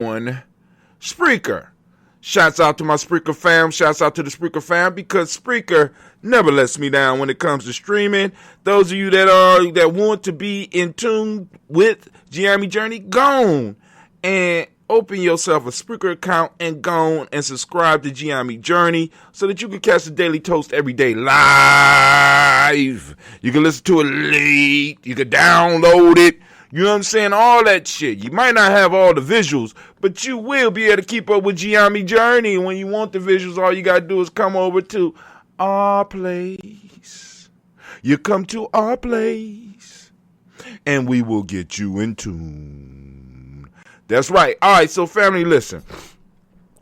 on Spreaker. Shouts out to my Spreaker fam. Shouts out to the Spreaker fam because Spreaker never lets me down when it comes to streaming. Those of you that want to be in tune with Gye-Nyame Journey, go on and open yourself a Spreaker account and go on and subscribe to Gye-Nyame Journey so that you can catch the Daily Toast every day live. You can listen to it late. You can download it. You know what I'm saying? All that shit. You might not have all the visuals, but you will be able to keep up with Gye-Nyame Journey. When you want the visuals, all you got to do is come over to our place. You come to our place, and we will get you in tune. That's right. All right, so family, listen.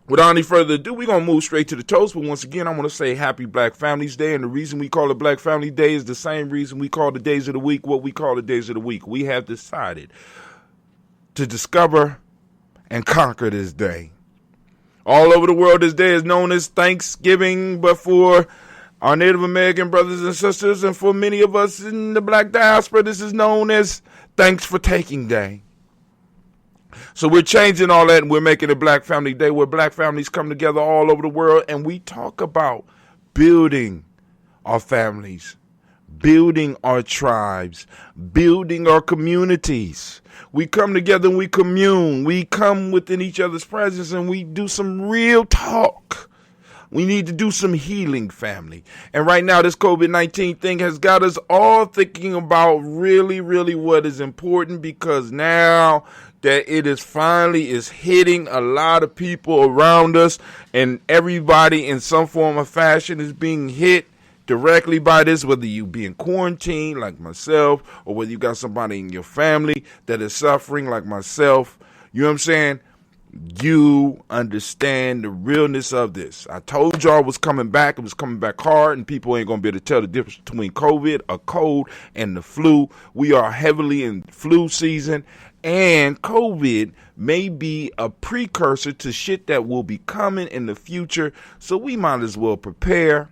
Without any further ado, we're going to move straight to the toast. But once again, I want to say Happy Black Families Day. And the reason we call it Black Family Day is the same reason we call the days of the week what we call the days of the week. We have decided to discover and conquer this day. All over the world, this day is known as Thanksgiving. But for our Native American brothers and sisters, and for many of us in the Black diaspora, this is known as Thanks for Taking Day. So we're changing all that and we're making it Black Family Day where Black families come together all over the world and we talk about building our families, building our tribes, building our communities. We come together and we commune. We come within each other's presence and we do some real talk. We need to do some healing, family. And right now, this COVID-19 thing has got us all thinking about really, really what is important because now that it is finally is hitting a lot of people around us and everybody in some form or fashion is being hit directly by this, whether you be in quarantine like myself or whether you got somebody in your family that is suffering like myself. You know what I'm saying? You understand the realness of this. I told y'all it was coming back. It was coming back hard, and people ain't going to be able to tell the difference between COVID, a cold, and the flu. We are heavily in flu season, and COVID may be a precursor to shit that will be coming in the future, so we might as well prepare,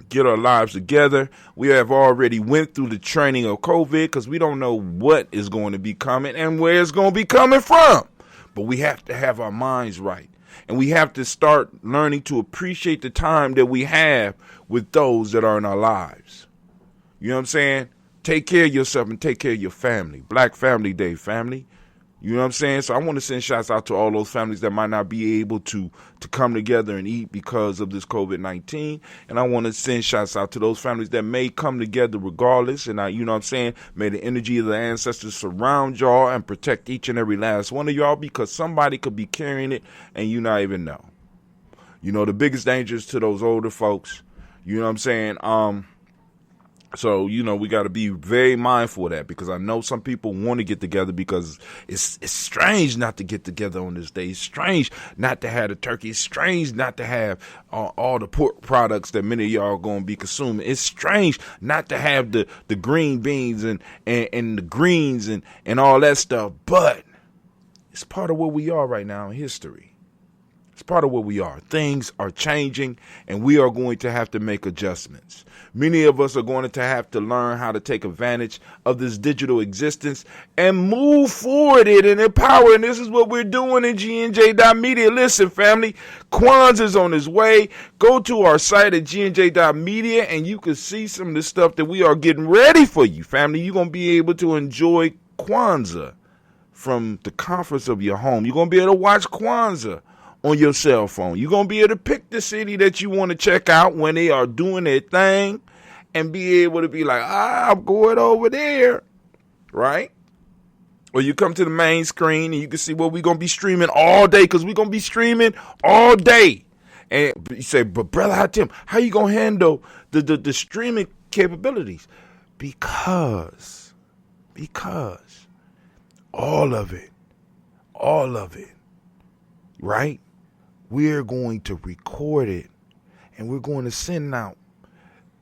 get our lives together. We have already went through the training of COVID because we don't know what is going to be coming and where it's going to be coming from. But we have to have our minds right. And we have to start learning to appreciate the time that we have with those that are in our lives. You know what I'm saying? Take care of yourself and take care of your family. Black Family Day, family. You know what I'm saying? So I want to send shots out to all those families that might not be able to come together and eat because of this COVID-19. And I want to send shots out to those families that may come together regardless. And you know what I'm saying? May the energy of the ancestors surround y'all and protect each and every last one of y'all because somebody could be carrying it and you not even know. You know, the biggest danger is to those older folks. You know what I'm saying? So, you know, we got to be very mindful of that because I know some people want to get together because it's strange not to get together on this day. It's strange not to have the turkey. It's strange not to have all the pork products that many of y'all are going to be consuming. It's strange not to have the green beans and the greens and all that stuff. But it's part of where we are right now in history. It's part of where we are. Things are changing, and we are going to have to make adjustments. Many of us are going to have to learn how to take advantage of this digital existence and move forward it and empower. And this is what we're doing in GNJ.media. Listen, family, Kwanzaa is on his way. Go to our site at GNJ.media, and you can see some of the stuff that we are getting ready for you, family. You're going to be able to enjoy Kwanzaa from the comforts of your home. You're going to be able to watch Kwanzaa on your cell phone. You're going to be able to pick the city that you want to check out when they are doing their thing and be able to be like, I'm going over there, right? Or you come to the main screen and you can see what we're going to be streaming all day because we're going to be streaming all day. And you say, but brother, how you going to handle the streaming capabilities? Because all of it, right? We're going to record it and we're going to send it out.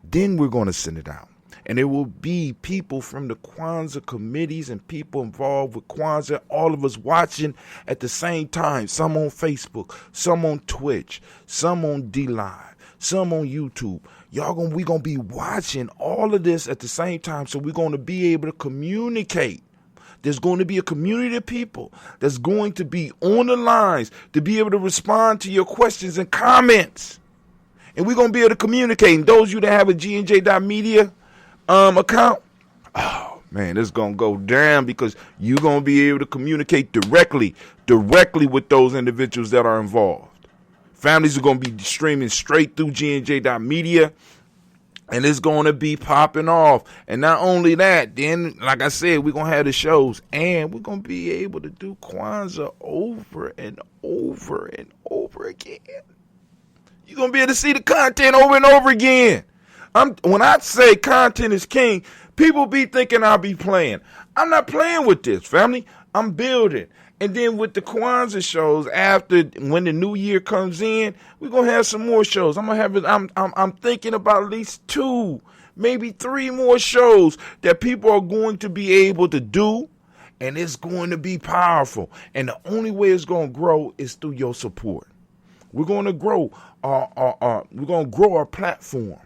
Then we're going to send it out. And there will be people from the Kwanzaa committees and people involved with Kwanzaa, all of us watching at the same time. Some on Facebook, some on Twitch, some on D-Live, some on YouTube. We're going to be watching all of this at the same time. So we're going to be able to communicate There's going to be a community of people that's going to be on the lines to be able to respond to your questions and comments. And we're going to be able to communicate. And those of you that have a GNJ.media account, oh, man, it's going to go down because you're going to be able to communicate directly with those individuals that are involved. Families are going to be streaming straight through GNJ.media, and it's going to be popping off. And not only that, then, like I said, we're going to have the shows, and we're going to be able to do Kwanzaa over and over and over again. You're going to be able to see the content over and over again. When I say content is king, people be thinking I'll be playing. I'm not playing with this, family. I'm building. And then with the Kwanzaa shows, after when the new year comes in, we're gonna have some more shows. I'm thinking about at least 2, maybe 3 more shows that people are going to be able to do, and it's going to be powerful. And the only way it's gonna grow is through your support. We're gonna grow our platform,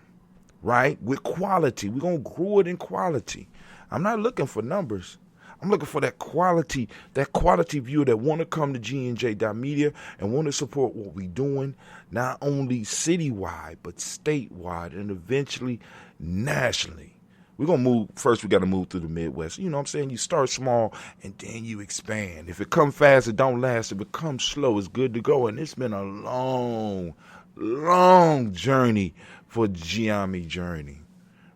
right? With quality. We're gonna grow it in quality. I'm not looking for numbers. I'm looking for that quality viewer that want to come to GNJ.media and want to support what we're doing, not only citywide, but statewide and eventually nationally. We're going to move. First, we got to move through the Midwest. You know what I'm saying? You start small and then you expand. If it comes fast, it don't last. If it comes slow, it's good to go. And it's been a long, long journey for Gye-Nyame journey.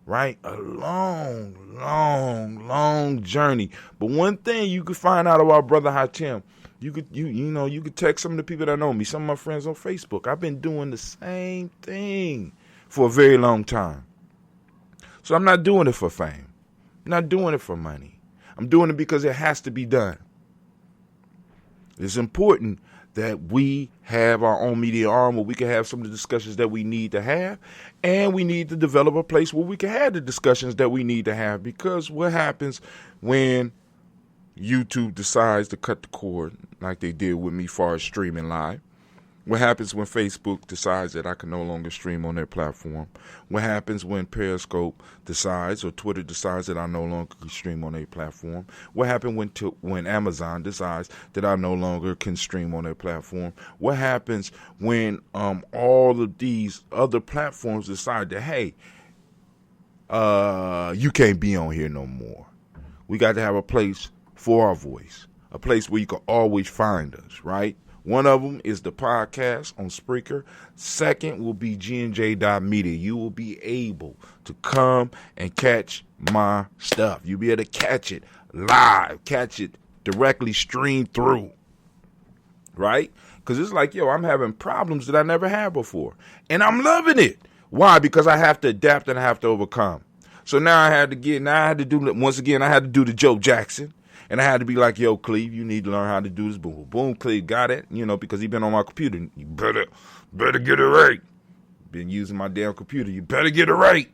Right? A long, long, long journey. But one thing you could find out about Brother Hatim, you could text some of the people that know me, some of my friends on Facebook. I've been doing the same thing for a very long time. So I'm not doing it for fame. I'm not doing it for money. I'm doing it because it has to be done. It's important that we have our own media arm where we can have some of the discussions that we need to have, and we need to develop a place where we can have the discussions that we need to have, because what happens when YouTube decides to cut the cord like they did with me far as streaming live? What happens when Facebook decides that I can no longer stream on their platform? What happens when Periscope decides or Twitter decides that I no longer can stream on their platform? What happens when Amazon decides that I no longer can stream on their platform? What happens when all of these other platforms decide that, hey, you can't be on here no more? We got to have a place for our voice, a place where you can always find us, right? One of them is the podcast on Spreaker. Second will be GNJ.media. You will be able to come and catch my stuff. You'll be able to catch it live, catch it directly streamed through, right? Because it's like, I'm having problems that I never had before, and I'm loving it. Why? Because I have to adapt and I have to overcome. So now I had to do the Joe Jackson. And I had to be like, Cleve, you need to learn how to do this. Boom, boom, Cleve got it. Because he been on my computer. You better get it right. Been using my damn computer. You better get it right.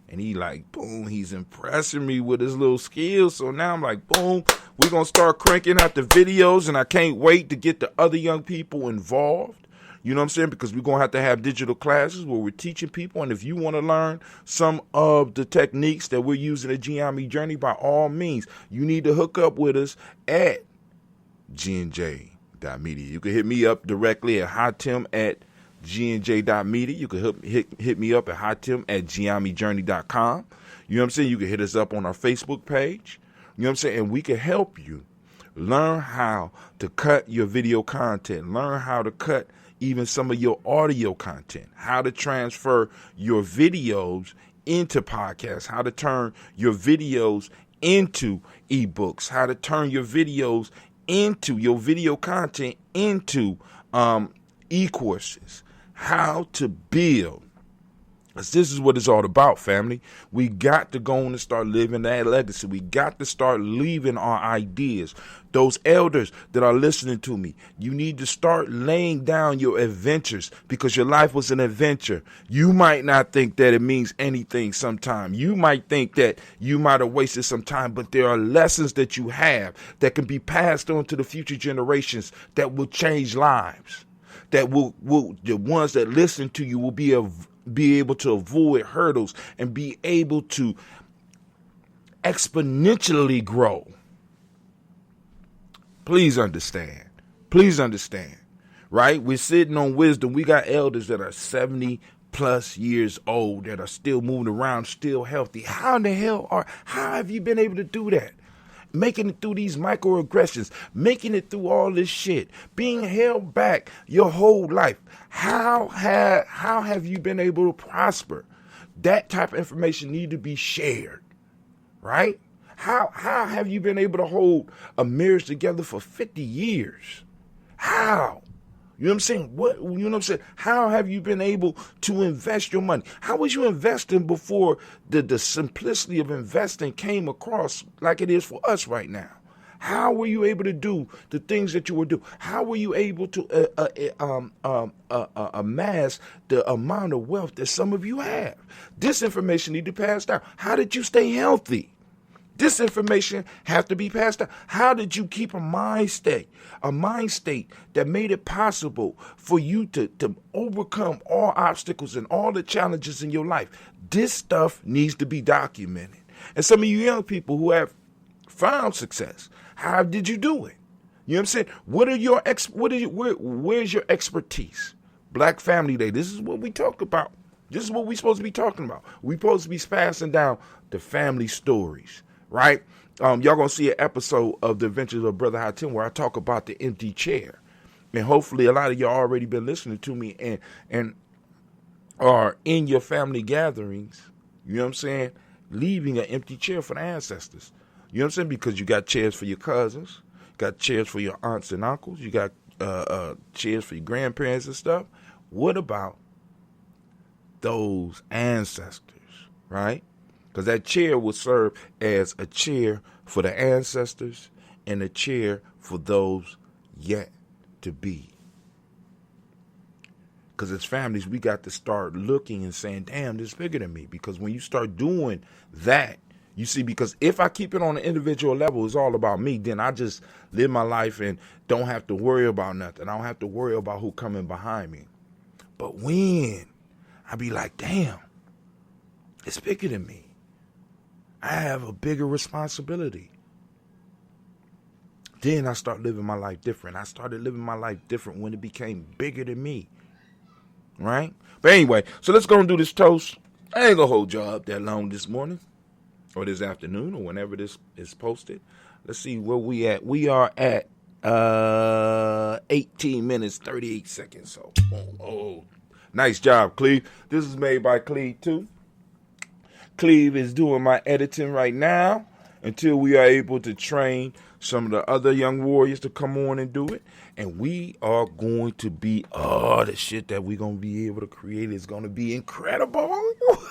And he like, boom, he's impressing me with his little skills. So now I'm like, boom, we're going to start cranking out the videos. And I can't wait to get the other young people involved. You know what I'm saying? Because we're going to have digital classes where we're teaching people. And if you want to learn some of the techniques that we're using at Gye-Nyame Journey, by all means, you need to hook up with us at GNJ.media. You can hit me up directly at hatim@GNJ.media. You can hit me up at hatim@GyeNyameJourney.com. You know what I'm saying? You can hit us up on our Facebook page. You know what I'm saying? And we can help you learn how to cut your video content, learn how to cut even some of your audio content, how to transfer your videos into podcasts, how to turn your videos into ebooks, how to turn your videos into your video content into e-courses, how to build. This is what it's all about, family. We got to go on and start living that legacy. We got to start leaving our ideas. Those elders that are listening to me, you need to start laying down your adventures, because your life was an adventure. You might not think that it means anything sometime. You might think that you might have wasted some time, but there are lessons that you have that can be passed on to the future generations that will change lives, that will the ones that listen to you will be able to avoid hurdles and be able to exponentially grow. Please understand. Please understand. Right? We're sitting on wisdom. We got elders that are 70 plus years old that are still moving around, still healthy. How have you been able to do that? Making it through these microaggressions, making it through all this shit, being held back your whole life. How have you been able to prosper? That type of information need to be shared, right? How have you been able to hold a marriage together for 50 years? How? You know what I'm saying? You know what I'm saying? How have you been able to invest your money? How was you investing before the simplicity of investing came across like it is for us right now? How were you able to do the things that you were doing? How were you able to amass the amount of wealth that some of you have? This information need to pass down. How did you stay healthy? This information has to be passed down. How did you keep a mind state that made it possible for you to overcome all obstacles and all the challenges in your life? This stuff needs to be documented. And some of you young people who have found success, how did you do it? You know what I'm saying? Where's your expertise? Black Family Day. This is what we talk about. This is what we're supposed to be talking about. We're supposed to be passing down the family stories. Right? Y'all gonna see an episode of The Adventures of Brother Hatim where I talk about the empty chair. And hopefully a lot of y'all already been listening to me and are in your family gatherings, you know what I'm saying, leaving an empty chair for the ancestors. You know what I'm saying? Because you got chairs for your cousins, got chairs for your aunts and uncles, you got chairs for your grandparents and stuff. What about those ancestors, right? Because that chair will serve as a chair for the ancestors and a chair for those yet to be. Because as families, we got to start looking and saying, damn, this is bigger than me. Because when you start doing that, you see, because if I keep it on an individual level, it's all about me, then I just live my life and don't have to worry about nothing. I don't have to worry about who coming behind me. But when I be like, damn, it's bigger than me. I have a bigger responsibility. Then I start living my life different. I started living my life different when it became bigger than me. Right? But anyway, so let's go and do this toast. I ain't gonna hold y'all up that long this morning or this afternoon or whenever this is posted. Let's see where we at. We are at 18 minutes, 38 seconds. So, nice job, Cleve. This is made by Cleve too. Cleve is doing my editing right now until we are able to train some of the other young warriors to come on and do it. And we are going to be, the shit that we're going to be able to create is going to be incredible.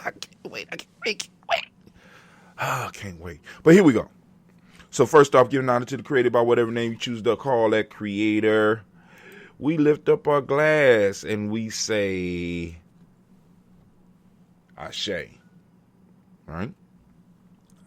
I can't wait. I can't wait. But here we go. So first off, giving honor to the creator by whatever name you choose to call that creator. We lift up our glass and we say, Ashe. Right?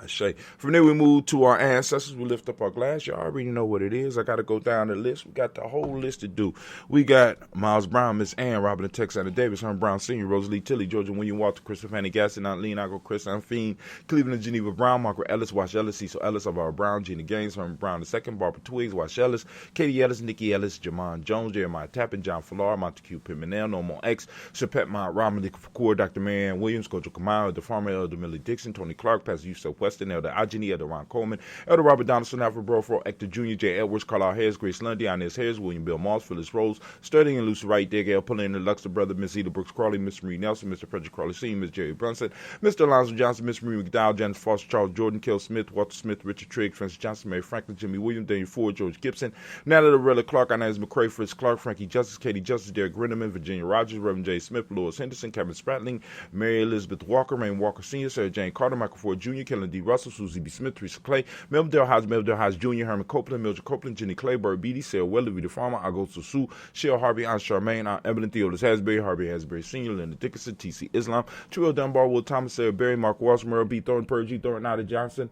Ashe. From there we move to our ancestors. We lift up our glass. Y'all already know what it is. I got to go down the list. We got the whole list to do. We got Miles Brown, Miss Ann, Robin Texana Davis, Herman Brown Sr., Rosalie Tilley, Georgia William Walter, Christopher Fanny Gaston, Aunt Lean, Uncle Chris, Aunt Fiend, Cleveland and Geneva Brown, Margaret Ellis, Wash Ellis, Cecil Ellis, Alvaro Brown, Gina Gaines, Herman Brown II, Barbara Twigs, Wash Ellis, Katie Ellis, Nikki Ellis, Jamon Jones, Jeremiah Tappan, John Fallar, Montague Pimenel, Normal X, Chapette Mount, Robin Kapoor, Dr. Marianne Williams, Kojo Kamau, the farmer, Elder Millie Dixon, Tony Clark, Pastor Yusuf Weston, Elder Ajani, Elder Ron Coleman, Elder Robert Donaldson, Alfred Brofro, Hector Jr., J. Edwards, Carlisle Harris, Grace Lundy, Inez Harris, William Bill Moss, Phyllis Rose, Sterling and Lucy Wright, Dig L. Pulling the Luxor Brother, Miss Eda Brooks Crawley, Miss Marie Nelson, Mr. Frederick Crawley Sr., Miss Jerry Brunson, Mr. Alonzo Johnson, Miss Marie McDowell, Janet Foster, Charles Jordan, Kel Smith, Walter Smith, Richard Trigg, Francis Johnson, Mary Franklin, Jimmy Williams, Daniel Ford, George Gibson, Natalie Loretta Clark, Inez McCrae, Fritz Clark, Frankie Justice, Katie Justice, Derek Grinneman, Virginia Rogers, Reverend J. Smith, Louis Henderson, Kevin Spratling, Mary Elizabeth Walker, Rain Walker Sr., Sarah Jane Carter, Michael Ford Jr., Kellen D. Russell, Susie B. Smith, Teresa Clay, Melvin Dale House Jr., Herman Copeland, Mildred Copeland, Jenny Clay, Bird Beatty, Sarah Weller, Vita Farmer, Augusto Sue, Cheryl Harvey, Aunt Charmaine, Aunt Evelyn Theodis Hasbury, Harvey Hasbury Sr., Linda Dickinson, T.C. Islam, Trio Dunbar, Will Thomas, Sarah Berry, Mark Walsh, Merle B. Thornton, Pergy, Thornton, Ida Johnson,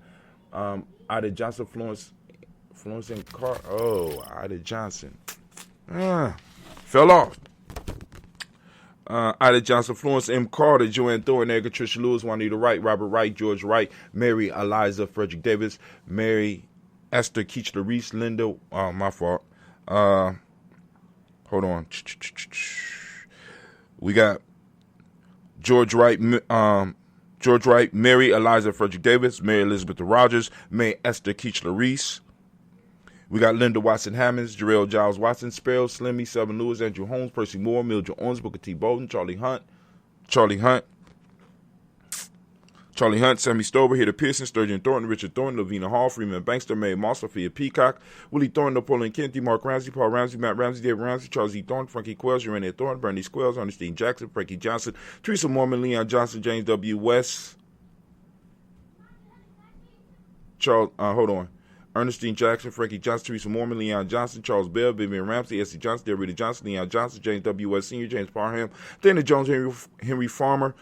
Ida Johnson, Florence and Carr. Ida Johnson. Fell off. Ida Johnson, Florence M. Carter, Joanne Thornton, Edgar, Tricia Lewis, Juanita Wright, Robert Wright, George Wright, Mary Eliza, Frederick Davis, Mary Esther Keachler Reese, Linda, my fault. Hold on. We got George Wright, Mary Eliza Frederick Davis, Mary Elizabeth Rogers, May Esther Keachler Reese. We got Linda Watson Hammonds, Jarrell Giles Watson, Sparrow, Slimmy, Selvin Lewis, Andrew Holmes, Percy Moore, Mildred Owens, Booker T. Bolden, Charlie Hunt, Sammy Stover, Heather Pearson, Sturgeon Thornton, Richard Thornton, Lavina Hall, Freeman Bankster, Mary Moss, Sophia Peacock, Willie Thornton, Napoleon Kennedy, Mark Ramsey, Paul Ramsey, Matt Ramsey, David Ramsey, Charles E. Thornton, Frankie Quells, Urania Thornton, Bernie Squells, Ernestine Jackson, Frankie Johnson, Teresa Mormon, Leon Johnson, James W. West, Ernestine Jackson, Frankie Johnson, Teresa Mormon, Leon Johnson, Charles Bell, Vivian Ramsey, S.C. Johnson, Derrida Johnson, Leon Johnson, James W. West Sr., James Parham, Dana Jones, Henry Farmer,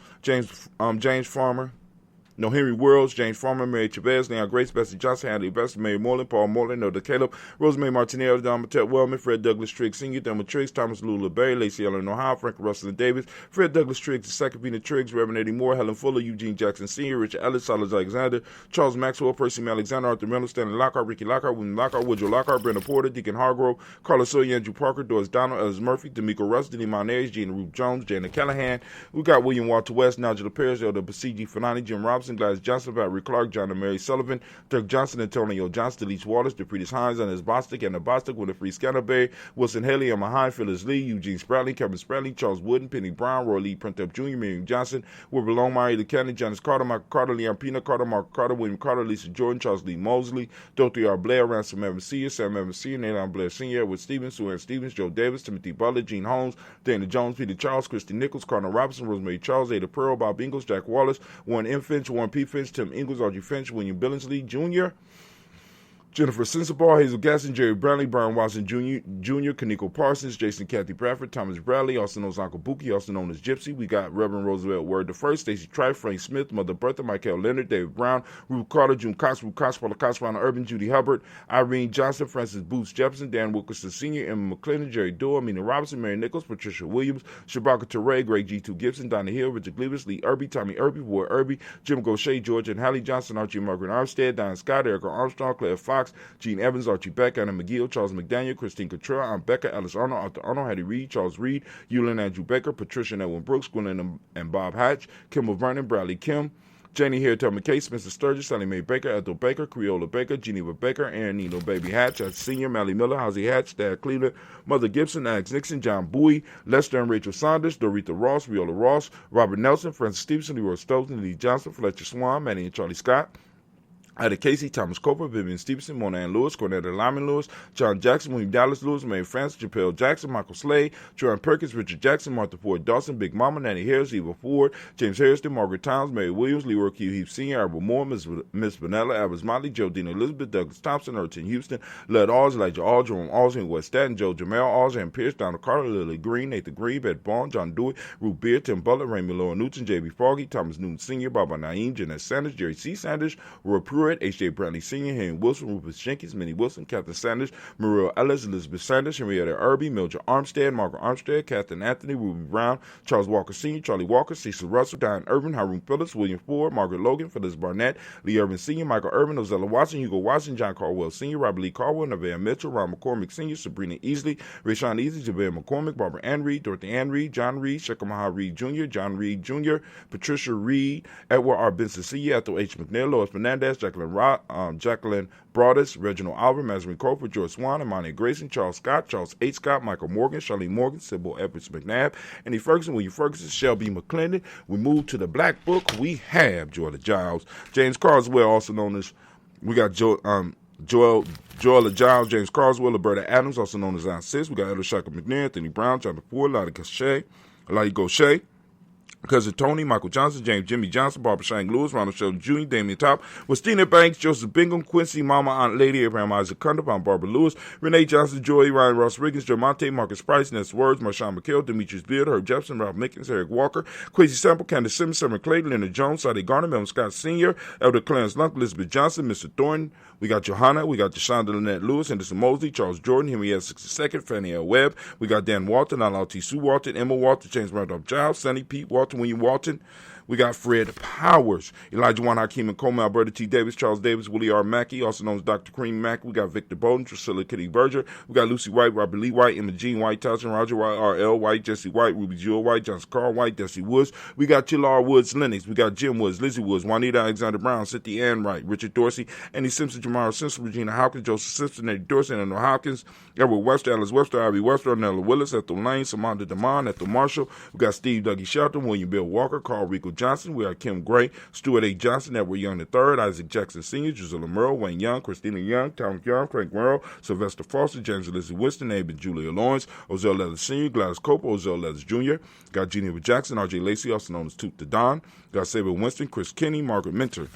Henry Worlds, James Farmer, Mary Chavez, Leon Grace, Bessie Johnson, Hadley Best, Mary Moreland, Paul Moreland, Noda Caleb, Rosemary Martinez, Don Matette Wellman, Fred Douglas Triggs Sr., Thelma Triggs, Thomas Lula Berry, Lacey Ellen Ohio, Frank Russell and Davis, Fred Douglas Triggs, II, Pina Triggs, Reverend Eddie Moore, Helen Fuller, Eugene Jackson Sr., Richard Ellis, Silas Alexander, Charles Maxwell, Percy Alexander, Arthur Miller, Stanley Lockhart, Ricky Lockhart, William Lockhart, Woodrow Lockhart, Brenda Porter, Deacon Hargrove, Carlos Sawyer, Andrew Parker, Doris Donald, Ellis Murphy, D'Amico Russ, Denny Monares, Gina Ruth Jones, Jana Callahan. We got William Walter West, Nigel Perez, Elder Basiji Fanani, Jim Robinson, Gladys Johnson, Valerie Clark, John and Mary Sullivan, Dirk Johnson, Antonio Johnston, Delise Waters, DePretis Hines, Anna Bostic, Anna Bostic, Winifred Scanterbury, Wilson Haley, Emma Hine, Phyllis Lee, Eugene Spratley, Kevin Spratley, Charles Wooden, Penny Brown, Roy Lee, Printep Jr., Miriam Johnson, Wilbur Longmire, Eda Cannon, Janice Carter, Michael Carter, Leon Pina Carter, Mark Carter, William Carter, Lisa Jordan, Charles Lee Mosley, Dorothy R. Blair, Ransom Evans Sr., Sam Evans Sr., Nathan Blair Sr., Edward Stevens, Sue Ann Stevens, Joe Davis, Timothy Butler, Gene Holmes, Dana Jones, Peter Charles, Christy Nichols, Cardinal Robinson, Rosemary Charles, Ada Pearl, Bob Ingalls, Jack Wallace, Warren M. Finch, Warren P. Finch, Tim Ingalls, Audrey Finch, William Billingsley Jr., Jennifer Sensabaugh, Hazel Gasson, Jerry Brownlee, Brian Watson Jr., Kaniko Parsons, Jason Kathy Bradford, Thomas Bradley, also known as Uncle Buki, also known as Gypsy. We got Reverend Roosevelt Word the First, Stacey Trife, Frank Smith, Mother Bertha, Michael Leonard, David Brown, Ruth Carter, June Cox, Ruth Cox, Paula Cox, Ronald Urban, Judy Hubbard, Irene Johnson, Francis Booth Jefferson, Dan Wilkerson Sr., Emma McClendon, Jerry Doyle, Mina Robinson, Mary Nichols, Patricia Williams, Shabaka Teray, Greg G2 Gibson, Donna Hill, Richard Gleavis, Lee Irby, Tommy Irby, Ward Irby, Jim Gaucher, George and Hallie Johnson, Archie Margaret Armstead, Diane Scott, Erica Armstrong, Claire Fox, Gene Evans, Archie Beck, Anna McGill, Charles McDaniel, Christine Cottrell, Aunt Becca, Alice Arnold, Arthur Arnold, Hattie Reed, Charles Reed, Eulyn Andrew Baker, Patricia and Edwin Brooks, Gwendolyn and Bob Hatch, Kimball Vernon, Bradley Kim, Janie Harritel McKay, Spencer Sturgis, Sally Mae Baker, Ethel Baker, Creola Baker, Geneva Baker, Aaron Nino Baby Hatch, Senior, Mally Miller, Howsey Hatch, Dad Cleveland, Mother Gibson, Alex Nixon, John Bowie, Lester and Rachel Saunders, Dorita Ross, Viola Ross, Robert Nelson, Francis Stevenson, Leroy Stoughton, Lee Johnson, Fletcher Swan, Manny and Charlie Scott, Ada Casey, Thomas Coper, Vivian Stevenson, Mona Ann Lewis, Cornetta Lyman Lewis, John Jackson, William Dallas Lewis, Mary Francis, Chappelle Jackson, Michael Slade, Joanne Perkins, Richard Jackson, Martha Ford Dawson, Big Mama, Nanny Harris, Eva Ford, James Harrison, Margaret Towns, Mary Williams, Leroy Q. Heath Sr., Albert Moore, Miss Vanilla, Albert Motley, Joe Dean Elizabeth, Douglas Thompson, Erton Houston, Led Alls, Elijah All, Jerome Alls, West Staten, Joe Jamel Alls, Ann Pierce, Donald Carter, Lily Green, Nathan Green, Beth Bond, John Dewey, Ruth Beer, Tim Butler, Raymond Laura Newton, J.B. Foggy, Thomas Newton Sr., Baba Naeem, Jeanette Sanders, Jerry C. Sanders, Roy Pruitt, H.J. Brantley Sr., Henry Wilson, Rufus Jenkins, Minnie Wilson, Catherine Sanders, Muriel Ellis, Elizabeth Sanders, Henrietta Irby, Mildred Armstead, Margaret Armstead, Catherine Anthony, Ruby Brown, Charles Walker Sr., Charlie Walker, Cecil Russell, Diane Irvin, Haroon Phillips, William Ford, Margaret Logan, Phyllis Barnett, Lee Irvin Sr., Michael Irvin, Ozella Watson, Hugo Watson, John Caldwell Sr., Robert Lee Caldwell, Nevaeh Mitchell, Ron McCormick Sr., Sabrina Easley, Rashawn Easley, Javale McCormick, Barbara Ann Reed, Dorothy Ann Reed, John Reed, Shekamaha Reed Jr., John Reed Jr., Patricia Reed, Edward R. Benson Sr., Ethel H. McNair, Lois Fernandez, Jacqueline Broadus, Reginald Albert, Mazarin Crawford, George Swan, Imani Grayson, Charles Scott, Charles H. Scott, Michael Morgan, Charlene Morgan, Sybil Edwards McNabb, Andy Ferguson, William Ferguson, Shelby McClendon. We move to the Black Book. We have Joella Giles, James Carswell, also known as, we got Joella Giles, James Carswell, Roberta Adams, also known as Aunt Sis. We got Elder Shaka McNair, Anthony Brown, Jonathan Ford, Lottie Gaucher, Cousin Tony, Michael Johnson, James Jimmy Johnson, Barbara Shank Lewis, Ronald Sheldon Jr., Damian Top, Westina Banks, Joseph Bingham, Quincy, Mama, Aunt Lady, Abraham Isaac Cundiff, Aunt Barbara Lewis, Renee Johnson, Joy, Ryan Ross Riggins, Joe Monte, Marcus Price, Ness Words, Marshawn McHale, Demetrius Beard, Herb Jepson, Ralph Mickens, Eric Walker, Quincy Sample, Candace Simmons, Summer Clayton, Leonard Jones, Sadie Garner, Melvin Scott Sr., Elder Clarence Lunk, Elizabeth Johnson, Mr. Thornton. We got Johanna, we got Deshaunda Lynette Lewis, Henderson Mosley, Charles Jordan, Henrietta 62nd, Fannie L. Webb. We got Dan Walton, Lala T. Sue Walton, Emma Walton, James Randolph Giles, Sonny Pete Walton, William Walton. We got Fred Powers, Elijah Juan Hakeem and Coleman, Alberta T. Davis, Charles Davis, Willie R. Mackey, also known as Dr. Cream Mackey. We got Victor Bowden, Drusilla Kitty Berger. We got Lucy White, Robert Lee White, Emma Jean White, Towson, Roger White, R.L. White, Jesse White, Ruby Jewel White, Johnson Carl White, Desi Woods. We got Chillar Woods Lennox. We got Jim Woods, Lizzie Woods, Juanita Alexander Brown, Cynthia Ann Wright, Richard Dorsey, Andy Simpson, Jamara Simpson, Regina Hopkins, Joseph Simpson, Eddie Dorsey, Andrew Hopkins, Edward Webster, Alice Webster, Ivy Webster, Nella Willis, Ethel Lane, Samantha DeMond, Ethel Marshall. We got Steve Dougie Shelton, William Bill Walker, Carl Rico Johnson. We got Kim Gray, Stuart A. Johnson, Edward Young III, Isaac Jackson Sr., Gisela Merle, Wayne Young, Christina Young, Tom Young, Frank Merle, Sylvester Foster, James Elizabeth Winston, Abe and Julia Lawrence, Ozell Leathers Sr., Gladys Cope, Ozell Leathers Jr., got Genie Jackson, R.J. Lacey, also known as Toot the Don, got Saber Winston, Chris Kinney, Margaret Minter,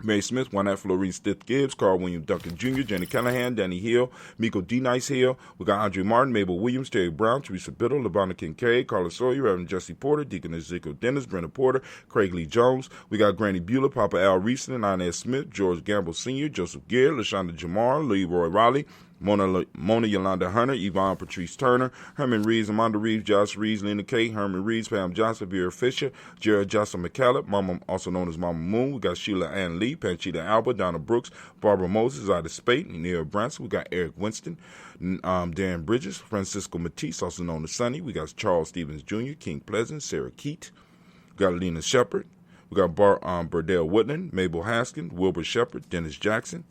Mary Smith, Juanette Florine Stiff Gibbs, Carl William Duncan Jr., Jenny Callahan, Danny Hill, Miko D. Nice Hill. We got Andre Martin, Mabel Williams, Terry Brown, Teresa Biddle, LaBonna Kincaid, Carla Sawyer, Reverend Jesse Porter, Deacon Ezekiel Dennis, Brenda Porter, Craig Lee Jones. We got Granny Bueller, Papa Al Reeson, Inez Smith, George Gamble Sr., Joseph Gear, LaShonda Jamar, Leroy Raleigh, Mona Yolanda Hunter, Yvonne Patrice Turner, Herman Reeves, Amanda Reeves, Josh Reeves, Lena Kay, Herman Reeves, Pam Johnson, Vera Fisher, Jared Johnson McCallum, Mama, also known as Mama Moon. We got Sheila Ann Lee, Panchita Alba, Donna Brooks, Barbara Moses, Ida Spate, Neil Branson. We got Eric Winston, Dan Bridges, Francisco Matisse, also known as Sonny. We got Charles Stevens Jr., King Pleasant, Sarah Keat. We got Lena Shepard. We got Burdell Woodland, Mabel Haskins, Wilbur Shepard, Dennis Jackson.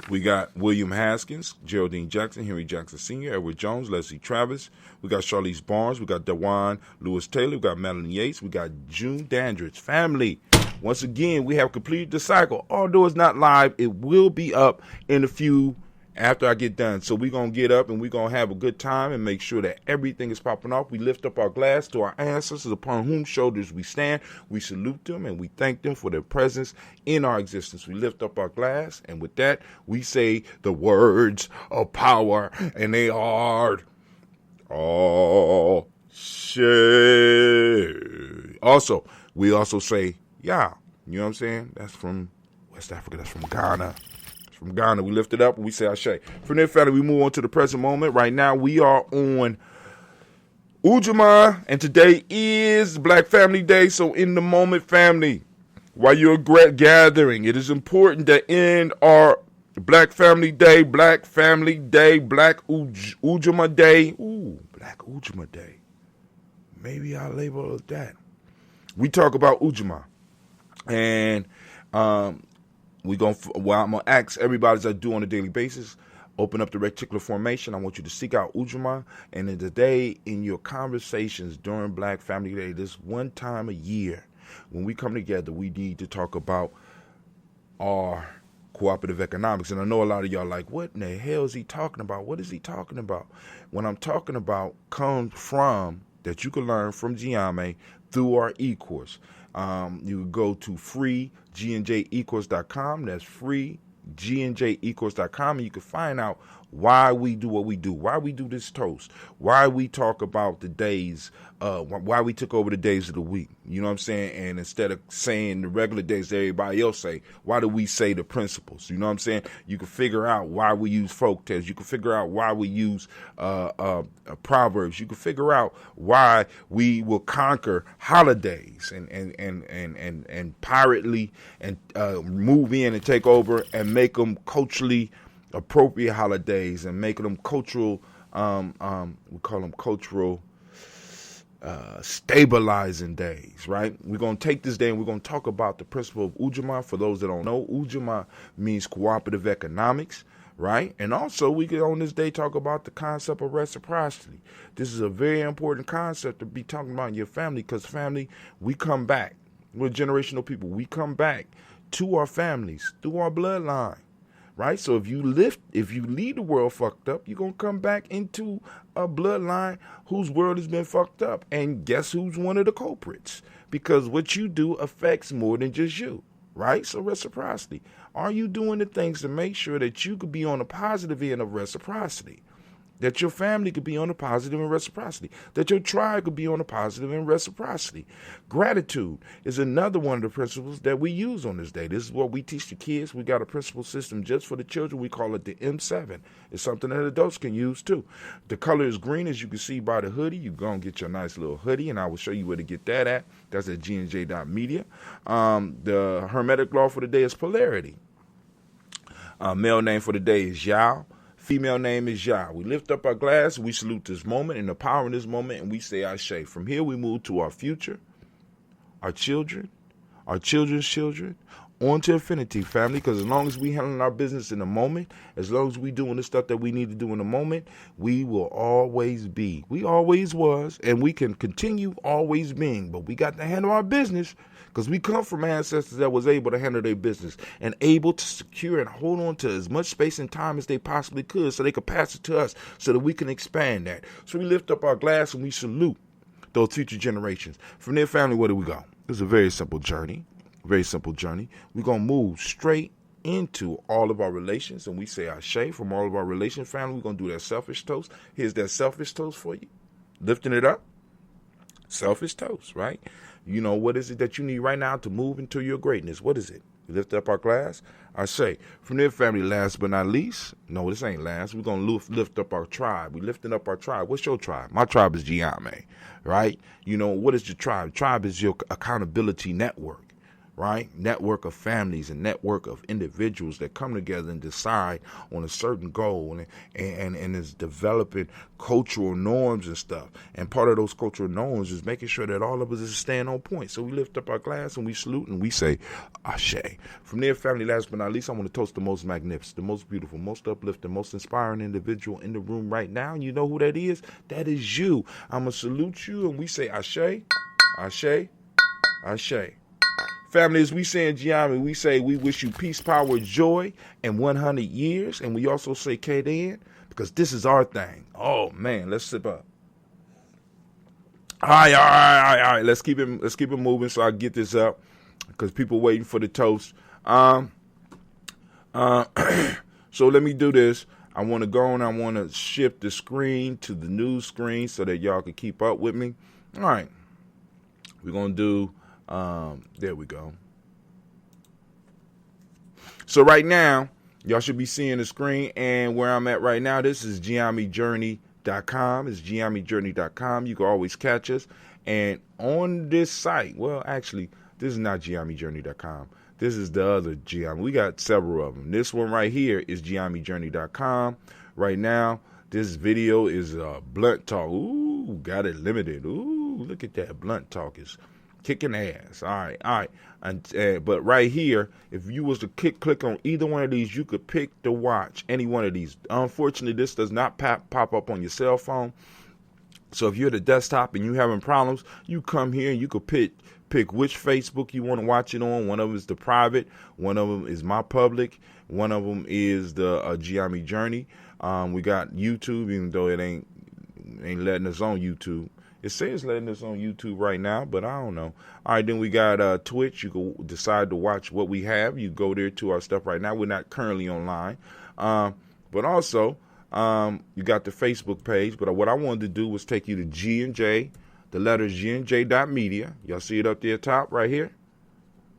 We got William Haskins, Geraldine Jackson, Henry Jackson Sr., Edward Jones, Leslie Travis. We got Charlize Barnes. We got Dewan Lewis Taylor. We got Madeline Yates. We got June Dandridge. Family, once again, we have completed the cycle. Although it's not live, it will be up in a few after I get done. So we're going to get up and we're going to have a good time and make sure that everything is popping off. We lift up our glass to our ancestors upon whom shoulders we stand. We salute them and we thank them for their presence in our existence. We lift up our glass, and with that, we say the words of power, and they are all shit. Also, we also say, yeah, you know what I'm saying? That's from West Africa. That's from Ghana. From Ghana, we lift it up and we say Ashe. From there, family, we move on to the present moment. Right now, we are on Ujamaa, and today is Black Family Day. So, in the moment, family, while you're gathering, it is important to end our Black Family Day, Black Ujamaa Day. Ooh, Black Ujamaa Day. Maybe I'll label it that. We talk about Ujamaa, and I'm gonna ask everybody, as I do on a daily basis, open up the reticular formation. I want you to seek out Ujamaa, and in today, in your conversations during Black Family Day, this one time a year, when we come together, we need to talk about our cooperative economics. And I know a lot of y'all like, what in the hell is he talking about? What is he talking about? What I'm talking about comes from, that you can learn from Gye-Nyame through our e-course. You can go to freegnjecourse.com. That's freegnjecourse.com, and you can find out why we do what we do, why we do this toast, why we talk about the days, why we took over the days of the week. You know what I'm saying? And instead of saying the regular days that everybody else say, why do we say the principles? You know what I'm saying? You can figure out why we use folk tales. You can figure out why we use proverbs. You can figure out why we will conquer holidays and pirately and move in and take over and make them culturally appropriate holidays and making them cultural, we call them cultural stabilizing days, right? We're going to take this day and we're going to talk about the principle of Ujamaa. For those that don't know, Ujamaa means cooperative economics, right? And also we can on this day talk about the concept of reciprocity. This is a very important concept to be talking about in your family, because family, we come back. We're generational people. We come back to our families through our bloodline. Right? So if you leave the world fucked up, you're going to come back into a bloodline whose world has been fucked up. And guess who's one of the culprits? Because what you do affects more than just you. Right? So reciprocity. Are you doing the things to make sure that you could be on the positive end of reciprocity? That your family could be on a positive and reciprocity. That your tribe could be on a positive and reciprocity. Gratitude is another one of the principles that we use on this day. This is what we teach the kids. We got a principle system just for the children. We call it the M7. It's something that adults can use too. The color is green, as you can see by the hoodie. You go and get your nice little hoodie, and I will show you where to get that at. That's at gnj.media. The hermetic law for the day is polarity. Male name for the day is Yao. Female name is Yah. We lift up our glass, we salute this moment and the power in this moment, and we say Ashe. From here, we move to our future, our children, our children's children, on to infinity, family, because as long as we handling our business in the moment, as long as we doing the stuff that we need to do in the moment, we will always be. We always was, and we can continue always being, but we got to handle our business because we come from ancestors that was able to handle their business and able to secure and hold on to as much space and time as they possibly could so they could pass it to us so that we can expand that. So we lift up our glass and we salute those future generations. From their family, where do we go? It's a very simple journey. Very simple journey. We're going to move straight into all of our relations, and we say Ashe from all of our relation family. We're going to do that selfish toast. Here's that selfish toast for you. Lifting it up. Selfish toast, right? You know, what is it that you need right now to move into your greatness? What is it? We lift up our glass. Ashe. From their family, last but not least. No, this ain't last. We're going to lift up our tribe. We're lifting up our tribe. What's your tribe? My tribe is Gye-Nyame, right? You know, what is your tribe? Tribe is your accountability network. Right? Network of families and network of individuals that come together and decide on a certain goal and is developing cultural norms and stuff. And part of those cultural norms is making sure that all of us is staying on point. So we lift up our glass and we salute and we say Ashe. From their family, last but not least, I want to toast the most magnificent, the most beautiful, most uplifting, most inspiring individual in the room right now. And you know who that is? That is you. I'm going to salute you and we say Ashe, Ashe, Ashe. Family, as we say in Gye-Nyame, we say we wish you peace, power, joy, and 100 years. And we also say K-Den, because this is our thing. Oh, man, let's sip up. All right. Let's keep it moving so I get this up, because people waiting for the toast. So let me do this. I want to go and I want to shift the screen to the new screen so that y'all can keep up with me. All right. We're going to do... there we go. So right now, y'all should be seeing the screen, and where I'm at right now, this is GyeNyameJourney.com. It's GyeNyameJourney.com. You can always catch us. And on this site, well, actually, this is not GyeNyameJourney.com. This is the other Gye-Nyame. We got several of them. This one right here is GyeNyameJourney.com. Right now, this video is Blunt Talk. Ooh, got it limited. Ooh, look at that. Blunt Talk is kicking ass. All right. But right here, if you was to click on either one of these, you could pick to watch any one of these. Unfortunately, this does not pop up on your cell phone. So if you're at the desktop and you're having problems, you come here and you could pick which Facebook you want to watch it on. One of them is the private. One of them is my public. One of them is the Gye-Nyame Journey. We got YouTube, even though it ain't letting us on YouTube. It says letting us on YouTube right now, but I don't know. All right, then we got Twitch. You can decide to watch what we have. You go there to our stuff right now. We're not currently online. But also, you got the Facebook page. But what I wanted to do was take you to G&J, the letters GNJ.media. Y'all see it up there top right here?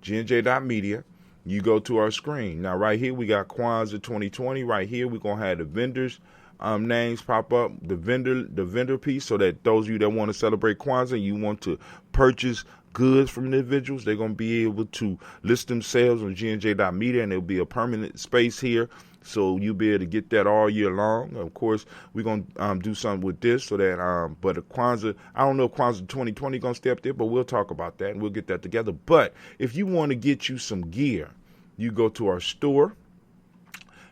GNJ.media. You go to our screen. Now, right here, we got Kwanzaa 2020. Right here, we're going to have the vendors. Names pop up, the vendor piece, so that those of you that want to celebrate Kwanzaa and you want to purchase goods from individuals, they're going to be able to list themselves on GNJ.media, and there'll be a permanent space here, so you'll be able to get that all year long. Of course, we're going to do something with this so that, but Kwanzaa, I don't know if Kwanzaa 2020 going to stay up there, but we'll talk about that and we'll get that together. But if you want to get you some gear, you go to our store,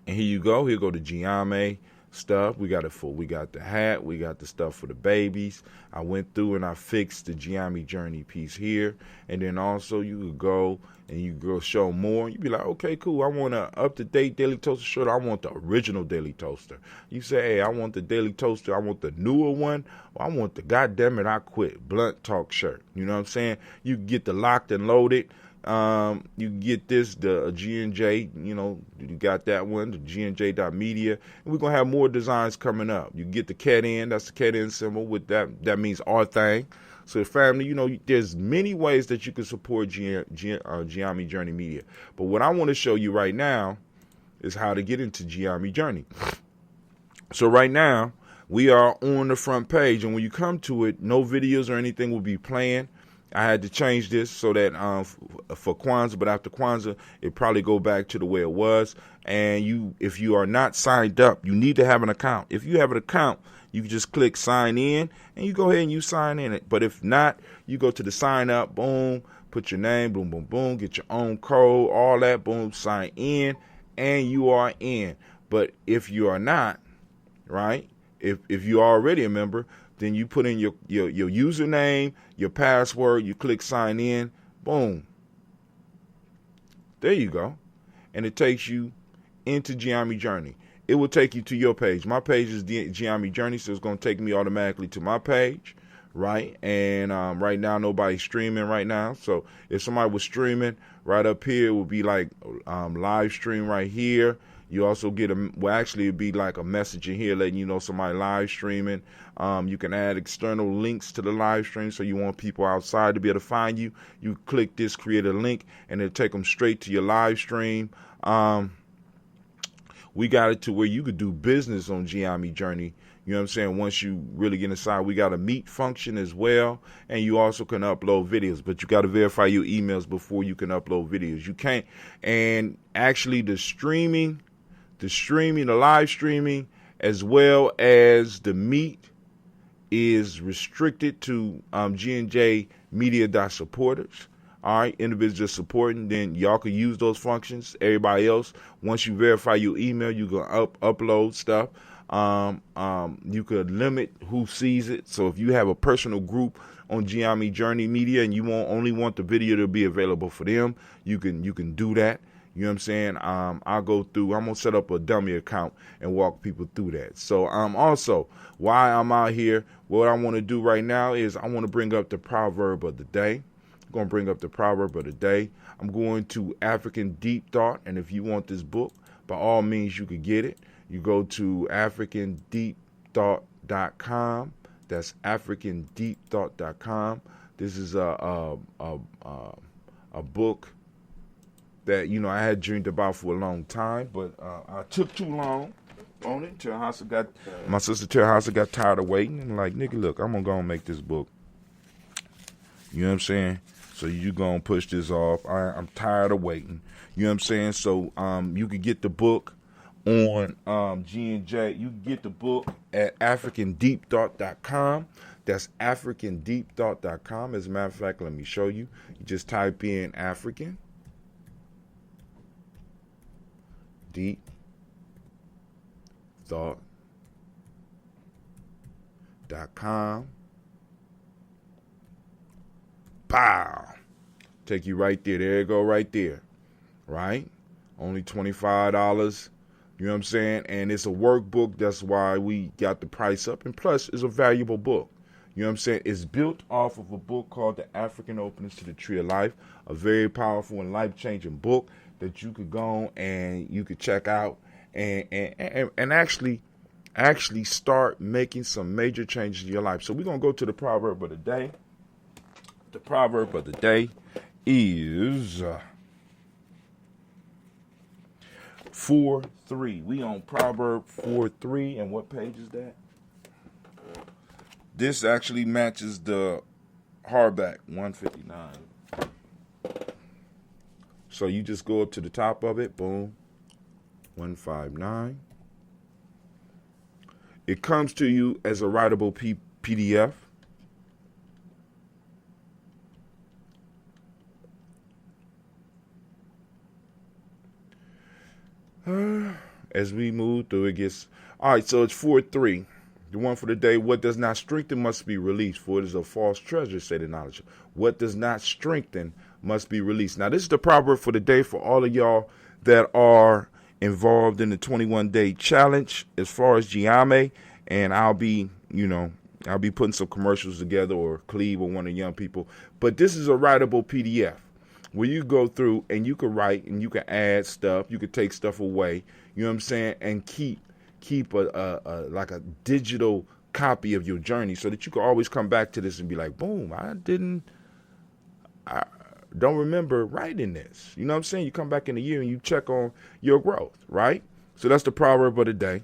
and here you go. Here go to Gye-Nyame stuff. We got the hat, we got the stuff for the babies. I went through and I fixed the Gye-Nyame Journey piece here, and then also you could go and you go show more. You'd be like, okay, cool, I want a up-to-date Daily Toaster shirt. I want the original Daily Toaster. You say, hey, I want the Daily Toaster, I want the newer one. Well, I want the goddamn it, I quit Blunt Talk shirt. You know what I'm saying? You get the locked and loaded. You can get this, the G&J, you got that one, the GNJ.media. And we're going to have more designs coming up. You get the cat in, that's the cat in symbol with that means our thing. So family, there's many ways that you can support Gye-Nyame Journey Media. But what I want to show you right now is how to get into Gye-Nyame Journey. So right now, we are on the front page, and when you come to it, no videos or anything will be playing. I had to change this so that for Kwanzaa, but after Kwanzaa, it probably go back to the way it was. And if you are not signed up, you need to have an account. If you have an account, you can just click sign in, and you go ahead and you sign in it. But if not, you go to the sign up, boom, put your name, boom, boom, boom, get your own code, all that, boom, sign in, and you are in. But if you are not, right, if you're already a member, then you put in your username, your password, you click sign in, boom. There you go. And it takes you into Gye-Nyame Journey. It will take you to your page. My page is Gye-Nyame Journey, so it's going to take me automatically to my page, right? And right now, nobody's streaming right now. So if somebody was streaming, right up here, it would be like live stream right here. You also get it'd be like a message in here letting you know somebody live streaming. You can add external links to the live stream, so you want people outside to be able to find you. You click this, create a link, and it'll take them straight to your live stream. We got it to where you could do business on Gye-Nyame Journey. You know what I'm saying? Once you really get inside, we got a meet function as well, and you also can upload videos, but you got to verify your emails before you can upload videos. You can't, and actually the live streaming, as well as the meet is restricted to G&J Media.supporters. All right, individuals supporting, then y'all can use those functions. Everybody else, once you verify your email, you can upload stuff. You could limit who sees it. So if you have a personal group on Gye-Nyame Journey Media and you only want the video to be available for them, you can do that. You know what I'm saying? I'm going to set up a dummy account and walk people through that. So also, why I'm out here, what I want to do right now is I want to bring up the proverb of the day. I'm going to bring up the proverb of the day. I'm going to African Deep Thought, and if you want this book, by all means, you could get it. You go to africandeepthought.com. That's africandeepthought.com. This is a book that I had dreamed about for a long time, but I took too long on it. My sister Terhasa got tired of waiting, and like, nigga, look, I'm gonna go and make this book. You know what I'm saying? So you gonna push this off? I'm tired of waiting. You know what I'm saying? So you can get the book on G&J. You can get the book at africandeepthought.com. That's africandeepthought.com. As a matter of fact, let me show you. You just type in African Deep Thought.com. Pow! Take you right there. There you go, right there. Right? Only $25. You know what I'm saying? And it's a workbook. That's why we got the price up. And plus, it's a valuable book. You know what I'm saying? It's built off of a book called The African Openings to the Tree of Life, a very powerful and life-changing book that you could go and you could check out and actually start making some major changes in your life. So we're going to go to the proverb of the day. The proverb of the day is 4:3. We on Proverb 4:3, and what page is that? This actually matches the hardback 159. So you just go up to the top of it, boom, 159. It comes to you as a writable PDF. As we move through, it gets... All right, so it's 4:3. The one for the day, what does not strengthen must be released, for it is a false treasure, say the knowledge. What does not strengthen must be released. Now, this is the proverb for the day for all of y'all that are involved in the 21-day challenge as far as Gye-Nyame, and I'll be putting some commercials together, or Cleve or one of the young people. But this is a writable PDF. where you go through and you can write and you can add stuff, you can take stuff away, you know what I'm saying, and keep a like a digital copy of your journey so that you can always come back to this and be like, boom, I don't remember writing this. You know what I'm saying? You come back in a year and you check on your growth, right? So that's the proverb of the day.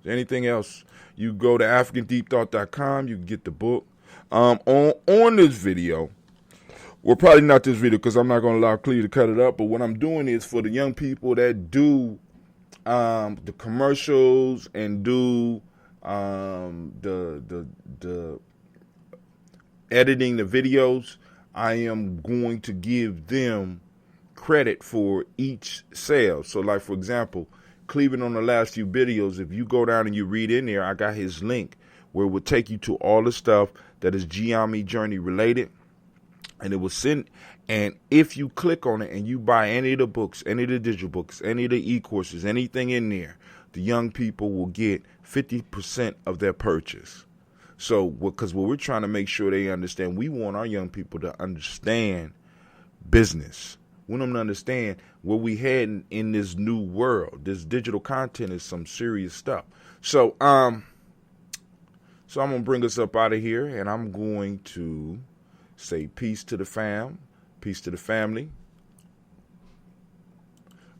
Anything else? You go to AfricanDeepThought.com. You can get the book. On this video, well, probably not this video because I'm not going to allow Clea to cut it up. But what I'm doing is for the young people that do the commercials and do the editing the videos, I am going to give them credit for each sale. So like, for example, Cleveland on the last few videos, if you go down and you read in there, I got his link where it will take you to all the stuff that is Gye-Nyame journey related. And it will send, and if you click on it and you buy any of the books, any of the digital books, any of the e-courses, anything in there, the young people will get 50% of their purchase. So, because what we're trying to make sure they understand, we want our young people to understand business. We want them to understand where we heading in this new world. This digital content is some serious stuff. So I'm gonna bring us up out of here, and I'm going to say peace to the fam, peace to the family.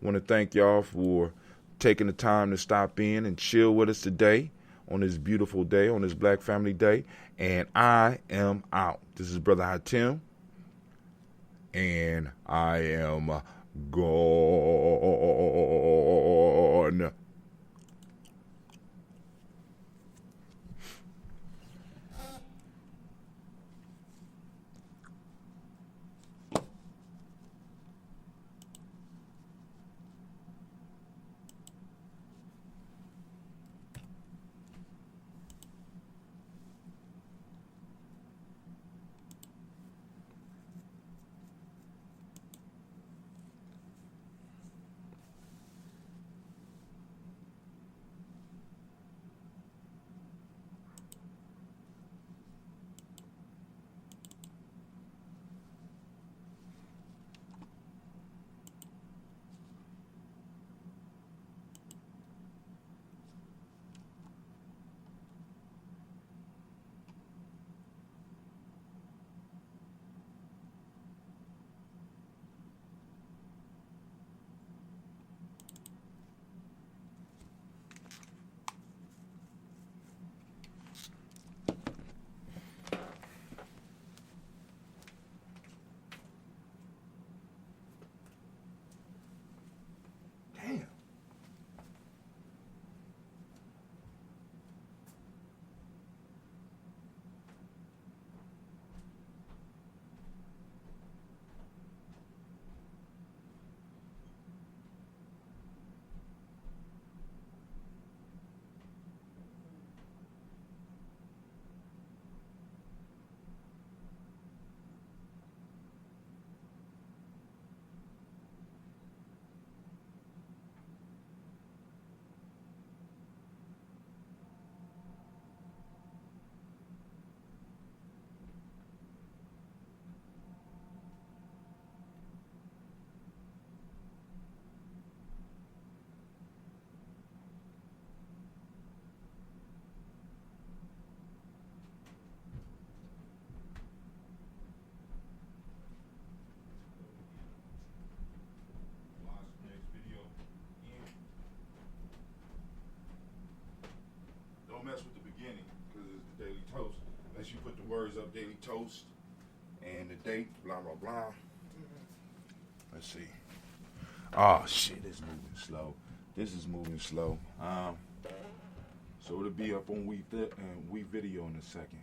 Want to thank y'all for taking the time to stop in and chill with us today on this beautiful day, on this Black Family Day. And I am out. This is Brother Hatim, and I am gone. Don't mess with the beginning because it's the Daily Toast. Unless you put the words up, Daily Toast, and the date, blah, blah, blah. Let's see. Oh, shit, it's moving slow. This is moving slow. So it'll be up on we video in a second,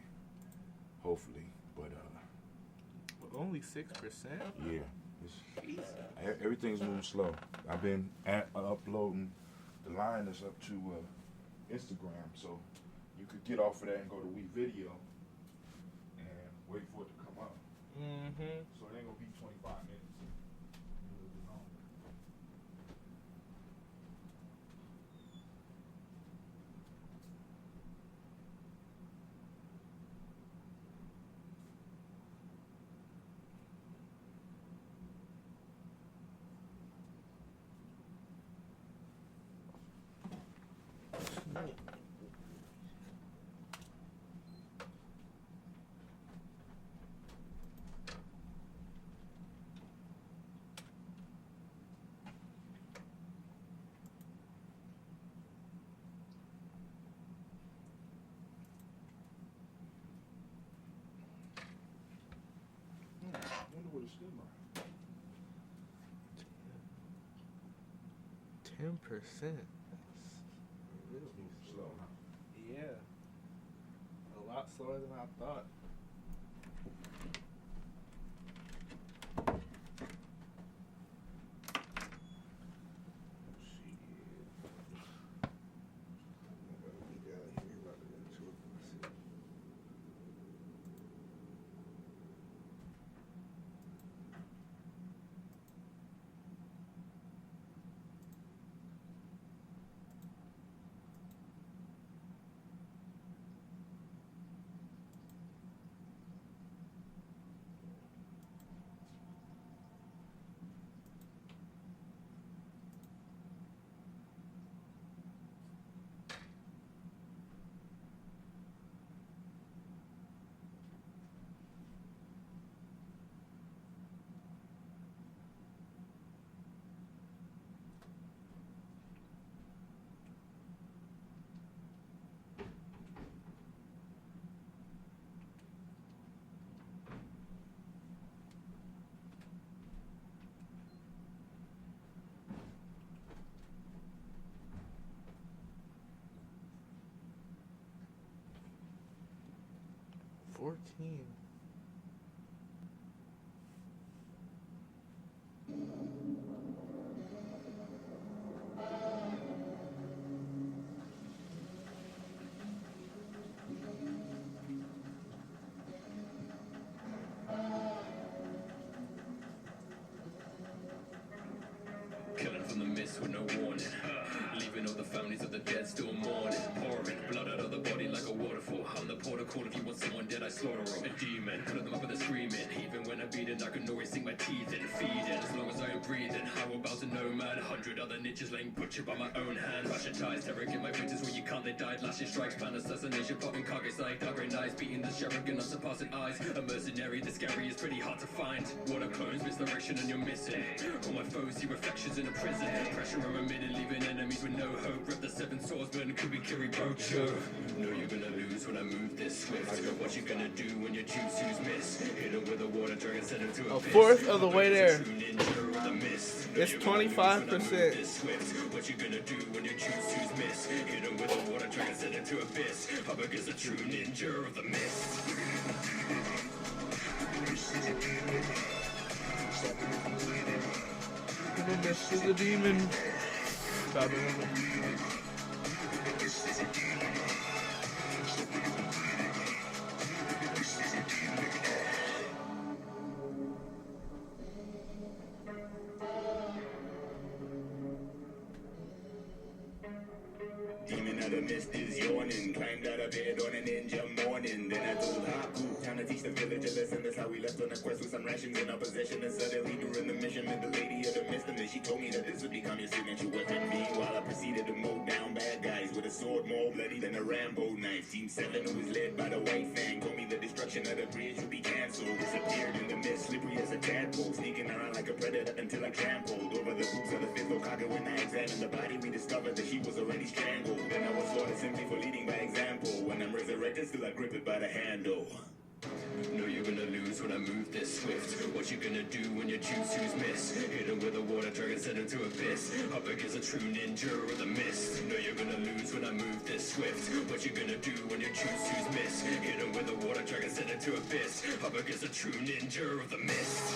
hopefully. But only 6%. Yeah, everything's moving slow. I've been uploading. The line is up to Instagram, so you could get off of that and go to we video and wait for it to come up. Mm-hmm. So it ain't gonna be 25 minutes. I wonder where the stem are. 10%. Really slow, huh? Yeah. A lot slower than I thought. $14. Killing from the mist with no warning. Leaving all the families of the dead still mourning. Pouring blood out of the body like a waterfall. I'm the protocol. If you want someone dead, I slaughter them. A demon, put them up with a screaming. Even when I'm beaten, I can always sink my teeth in. Feeding, as long as I am breathing. How about a nomad? 100 other ninjas laying butchered by my own hand. Fascitized, terror in my victims where you can't, they died. Lashing strikes, plan assassination, plotting carcass like dark grey knives. Beating the sheriff, and unsurpassing eyes. A mercenary, the scary is pretty hard to find. Water clones, misdirection, and you're missing. All my foes see reflections in a prison. Pressure on my minute, leaving enemies with no hope. Rep the seven swordsmen, could be Kiri Bocho. Know you're gonna lose when I move this swift. What you gonna do when your jutsus miss? Hit him with a water dragon, send him to a A fourth of the way there. It's 25%. What you gonna do when your jutsus miss? Hit him with a water dragon, send him to abyss. Up against a true ninja of the mist. This is a demon. Demon of the mist is yawning. Climbed out of bed on a ninja morning. Then I told Haku, time to teach the village a lesson. That's how we left on a quest with some rations in our possession. And suddenly during the mission met the lady of the mist. And then she told me that this would become your signature weapon. Meanwhile I proceeded to mow down bad guys with a sword more bloody than a Rambo knife. Team 7, who was led by the White Fang, told me the destruction of the bridge would be cancelled. Disappeared in the mist, slippery as a tadpole, sneaking around like a predator until I trampled over the hoops of the fifth Okage. When I examined the body, we discovered that she was already strangled. Then I was slaughtered simply for leading by example. When I'm resurrected, still I grip it by the handle. Know you're gonna lose when I move this swift. What you gonna do when your jutsus miss? Hit him with a water dragon, send him to abyss. Up against a true ninja of the mist. Know you're gonna lose when I move this swift. What you gonna do when your jutsus miss? Hit him with a water dragon, send him to abyss. Up against a true ninja of the mist.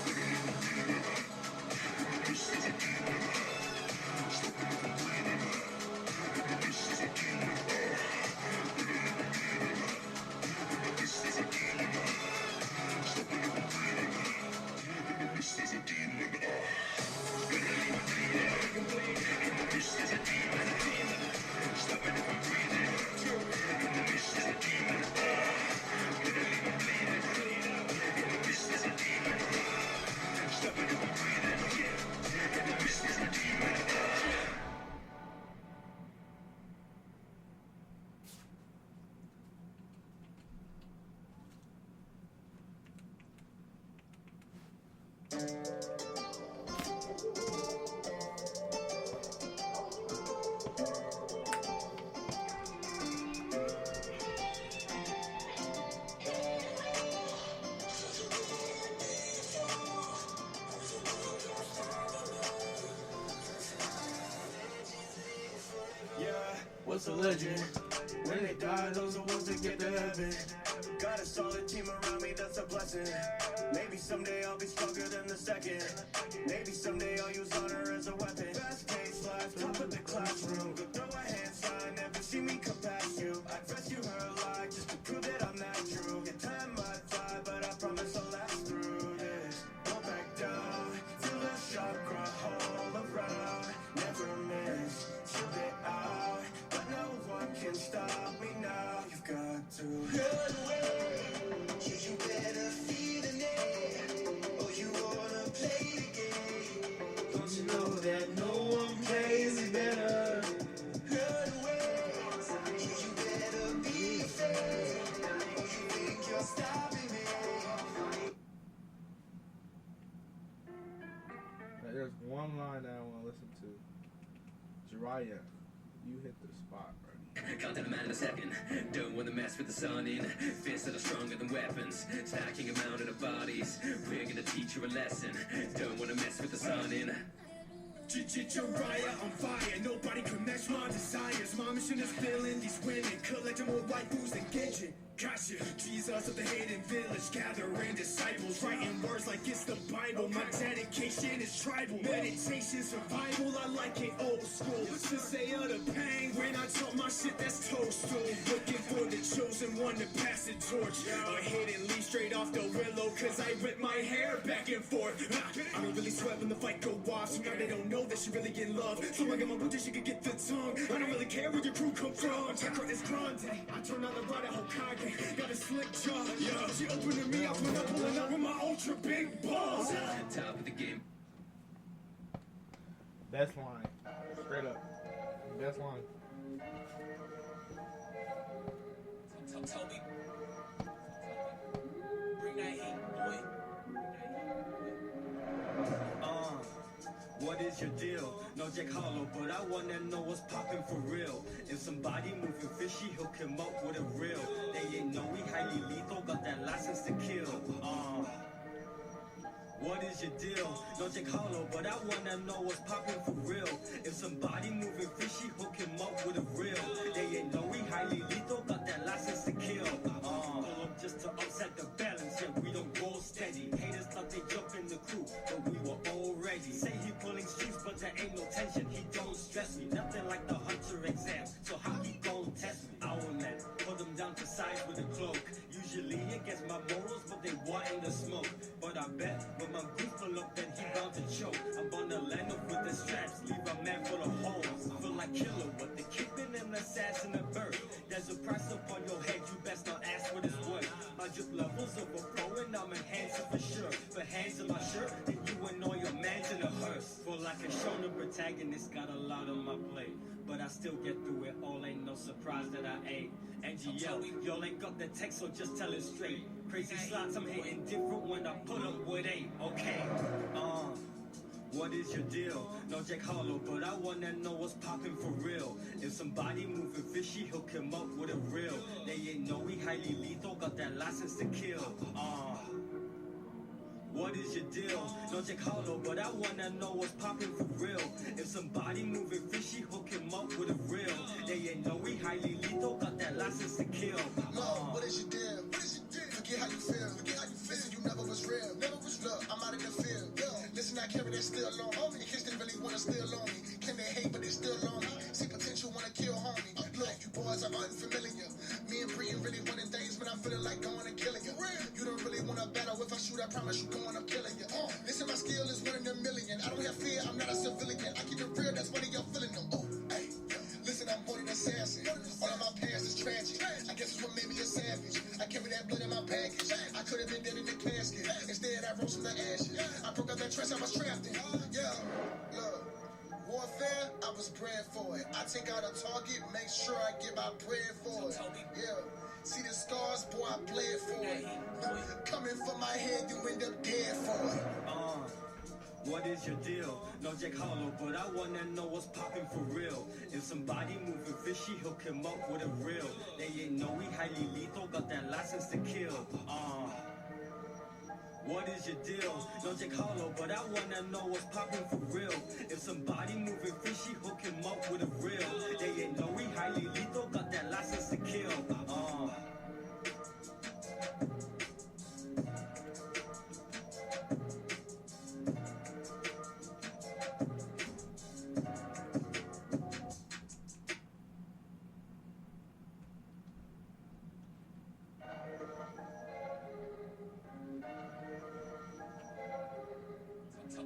religion. When they die, those are ones that get to heaven. Got a solid team around me, that's a blessing. Maybe someday I'll be stronger than the second. Maybe someday I'll use honor as a weapon. Fast paced life, top of the classroom. Go throw a hand sign, never see me come past you. I'd press you her lie just to prove that I'm not true. Your time might fly, but I promise I'll last through this. Go back down, feel the chakra all around. Never miss, shield it out. But no one can stop me now. You've got to run away. You better feel the name, or you wanna play the game. Don't you know that no one plays it better? Run away. You better be afraid, or you think you're stopping me. There's one line that I want to listen to. Jiraiya, you hit the spot, buddy. Count down a man in a second. Don't want to mess with the sun in. Fists that are stronger than weapons. Stacking a mountain of bodies. We're gonna teach you a lesson. Don't want to mess with the sun in. Jiraiya on fire, nobody can match my desires. My mission is filling these women, collecting more white booze than Genshin. Gotcha, Jesus of the hidden village, gathering disciples, writing words like it's the Bible. My dedication is tribal, meditation, survival. I like it old school. To say of the pain when I talk my shit, that's toadstool. Looking for the chosen one to pass the torch. A hidden leaf straight off the willow, cause I whip my hair back and forth. I don't really sweat when the fight go off, so now they don't know that she really get love. So I got my booty, she can get the tongue. I don't really care where your crew come from. Chakra is grande. I turn on the ride at Hokage. Got a slick jaw. Yeah, she opening me up when I'm pulling up with my ultra big balls. Top of the game. Best line. Straight up. Best line. Tell me. Bring that heat, boy. What is your deal? No Jack Hollow, but I wanna know what's poppin' for real. If somebody moving fishy, hook him up with a reel. They ain't know we highly lethal, got that license to kill. What is your deal? No Jack Hollow, but I wanna know what's poppin' for real. If somebody moving fishy, hook him up with a reel. They ain't know we highly lethal, got that license to kill. Pull up just to upset the balance, yeah, we don't roll steady. Haters thought they jump in the crew, but we were all ready. Say he pulling strings, but there ain't no tension, he don't stress me. Nothing like the Hunter exam, so how he gon' test me? Our men, put them down to size with a cloak. Usually against my morals, but they wantin' the smoke. But I bet when my group pull up, then he bound to choke. I'm gonna land up with the straps, leave a man full of holes. Feel like killer, what they keepin' an assassin a bird. There's a price up on your head, you best not ask what it's worth. My drip levels overflowing, I'm enhancing for sure. For hands in my shirt, then you and all your mans in a hearse. For like a shonen protagonist, got a lot on my plate. But I still get through it all, ain't no surprise that I ain't. NGL, y'all ain't got the text, so just tell it straight. Crazy slots, I'm hitting different when I pull up with 8, okay? What is your deal? No Jack Hollow, but I wanna know what's poppin' for real. If somebody moving fishy, hook him up with a reel. They ain't know we highly lethal, got that license to kill. What is your deal? No Jack Hollow, but I wanna know what's poppin' for real. If somebody moving fishy, hook him up with a reel. They ain't know we highly lethal, got that license to kill. What is your deal? Forget how you feel. Listen, you never was real. Look, I'm out of the field. Listen, I carry that still on me. In case they really wanna steal on me. Can they hate, but they still on me. See potential, wanna kill homie. Look, you boys are unfamiliar. Me and Brian really wanting things, but I'm feeling like going and killing you. You don't really wanna battle. If I shoot, I promise you going, I'm killing you. Listen, my skill is 1 in a million. I don't have fear, I'm not a civilian. I keep it real, that's one of y'all feeling them. Hey. Listen, I'm more than assassin. All of my past is tragic. I guess it's what made me a savage. I carry that blood in my package. I could have been dead in the casket. Instead, I rose from the ashes. I broke out that trust I was trapped in. Yeah, look. Warfare, I was bred for it. I take out a target, make sure I get my bread for it. Yeah, see the scars, boy, I bled for it. Coming for my head, you end up dead for it. What is your deal? No Jack Hollow, but I wanna know what's poppin' for real. If somebody moving fishy, hook him up with a reel. They ain't know we highly lethal, got that license to kill. What is your deal? No Jack Hollow, but I wanna know what's poppin' for real. If somebody moving fishy, hook him up with a reel. They ain't know we highly lethal, got that license to kill.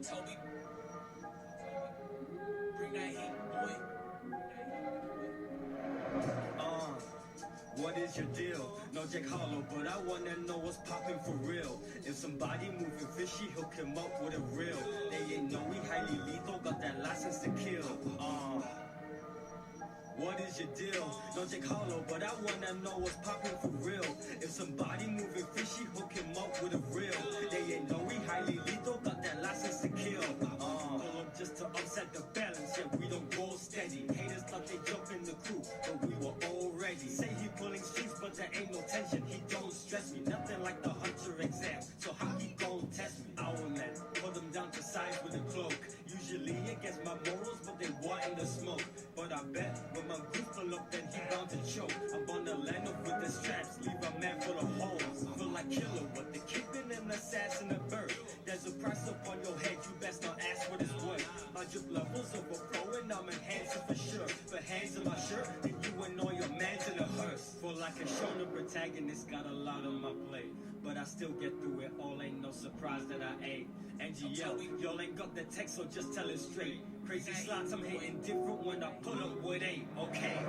Tell me. Bring that heat, boy. What is your deal? No Jack Hollow, but I wanna know what's poppin' for real. If somebody moving fishy, hook him up with a reel. They ain't know we highly lethal, got that license to kill. What is your deal? No Jack Hollow, but I wanna know what's poppin' for real. If somebody moving fishy, hook him up with a reel. They ain't know we highly lethal, got that license to kill. Pull up just to upset the balance, yeah, we don't go steady. Haters thought they jump in the crew, but we were all ready. Say he pulling streets, but there ain't no tension, he don't stress me. Nothing like the Hunter exam, so how he gon' test me? Our men, put them down to size with a cloak. Usually against my morals, but they wantin' the smoke. But I bet when my group pull up, then he bound to choke. I'm on the land up with the straps, leave a man full of holes. Feel like killer, but the keeping an assassin a bird. There's a price upon your head, you best not ask what it's worth. My drip levels overflowing, I'm enhancing for sure. Put hands in my shirt, then you and all your mans in a hearse. For like a shoulder protagonist, got a lot on my plate. But I still get through it, all ain't no surprise that I ate. NGL, y'all ain't got the text, so just tell it straight. Crazy slots, I'm hitting different when I pull up with eight, okay?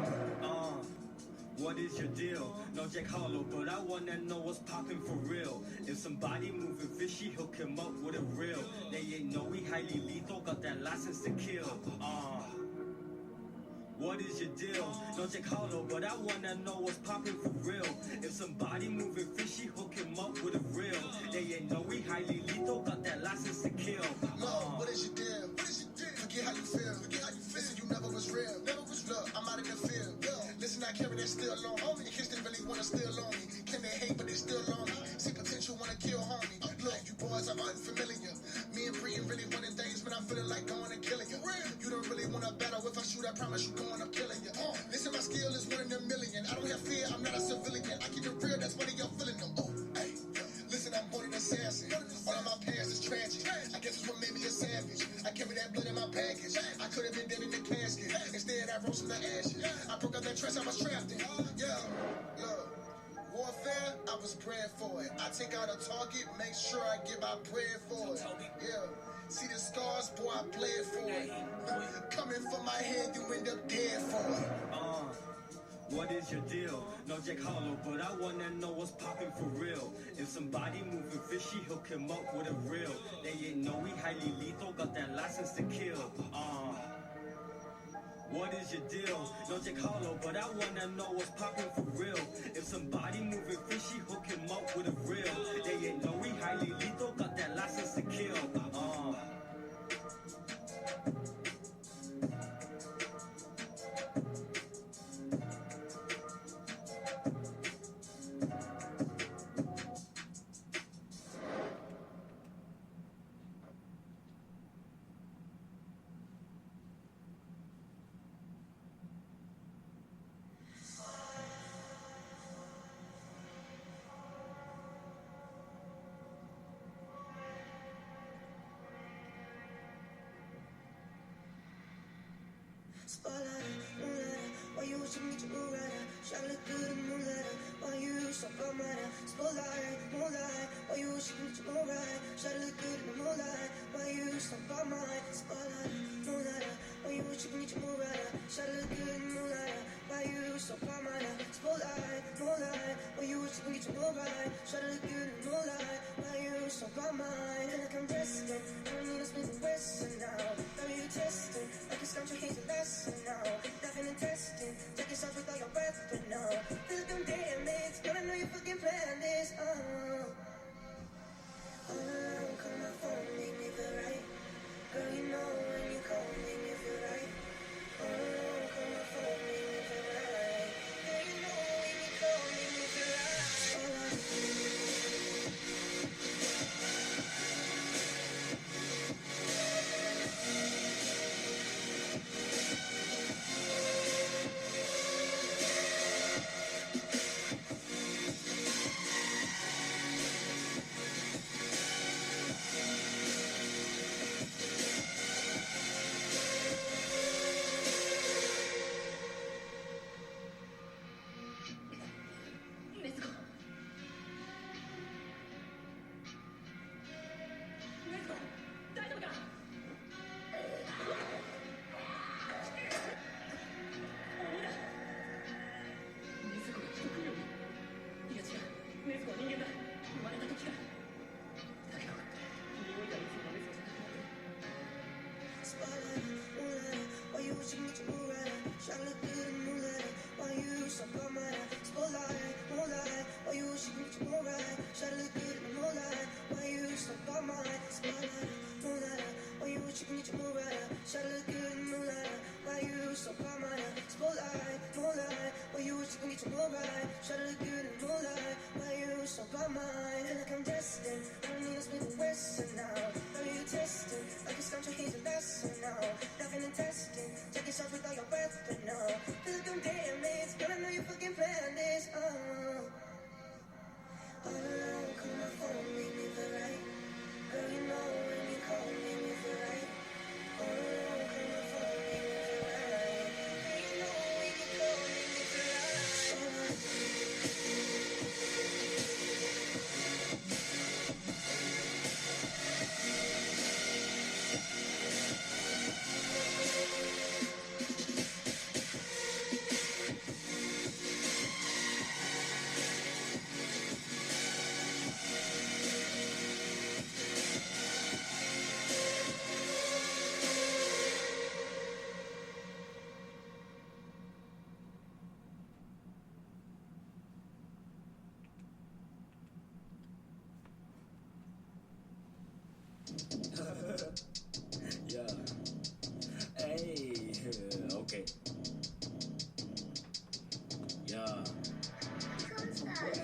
What is your deal? No Jack Hollow, but I wanna know what's poppin' for real. If somebody moving fishy, hook him up with a reel. They ain't know we highly lethal, got that license to kill. What is your deal? No Jack Hollow, but I wanna know what's poppin' for real. If somebody moving fishy, hook him up with a reel. They ain't know we highly lethal, got that license to kill. Love, what is your deal? What is your deal? Forget how you feel. Forget how you feel. Listen, you never was real. Never was real. I'm out of the field. Listen, I carry that still on me. Your kids didn't really wanna steal on me. Can they hate, but they still on me. See potential, wanna kill homie. Look, you boys are unfamiliar. Me and Brian really wanting things, but I'm feeling like going and killing you. You don't really wanna battle. If I shoot, I promise you going, I'm killing you. Listen, my skill is 1 in a million. I don't have fear, I'm not a civilian. I keep it real, that's one of y'all feeling them. Hey. Listen, I'm born an assassin. All of my past is tragic. I guess it's what made me a savage. I carry that blood in my package. I could have been dead in the casket. Instead, I rose from the ashes. I broke out that trust I was trapped in. Yeah, look. Warfare, I was bred for it. I take out a target, make sure I get my bread for it. Yeah. See the scars, boy, I bled for it. Coming for my head, you end up dead for it. What is your deal? No Jack Hollow, but I wanna know what's poppin' for real. If somebody moving fishy, hook him up with a reel. They ain't know we highly lethal, got that license to kill. What is your deal? No Jack Hollow, but I wanna know what's poppin' for real. If somebody moving fishy, hook him up with a reel. They ain't know we highly lethal, got that license to kill. Spotlight, moonlight, why you watching me to moonlight? Shine look good in moonlight, why you so bright? Spotlight, moonlight, why you watching me to moonlight? Shine look good in the moonlight, why you so bright? Spotlight, moonlight, why you watching me to moonlight? Shine look good in the moonlight, why you so bright? Spotlight, moonlight, why you watching me to moonlight? Shine look good in the moonlight, why you so bright? Feel like I'm resting, I don't need to spend the western now. How you testing? Like it's time to hate the lesson now. Laughing and testing, take yourself with all your breath, but no. Feel like I'm damaged, girl, I know you fucking planned this. Call my phone, make me feel right. Girl, you know when you call, make me feel right. Call my phone, make me feel right. Girl, you know when you call, make me feel right. alright. Try to look good in the moonlight. Why you so by mine? Feel like I'm destined. I don't need to speak the Western now. How you testing? Like it's not your he's a lesson now. Nothing in testing. Take a shot with all your breath, but no. Feel like I'm damaged. Girl, I know you fucking planned this. All alone, call my phone, make me feel right. Girl, you know when you call, make me feel right. All alone, call my phone, make me feel right. Girl, you know when you call, make me feel right. Yeah. Hey. Okay. Yeah.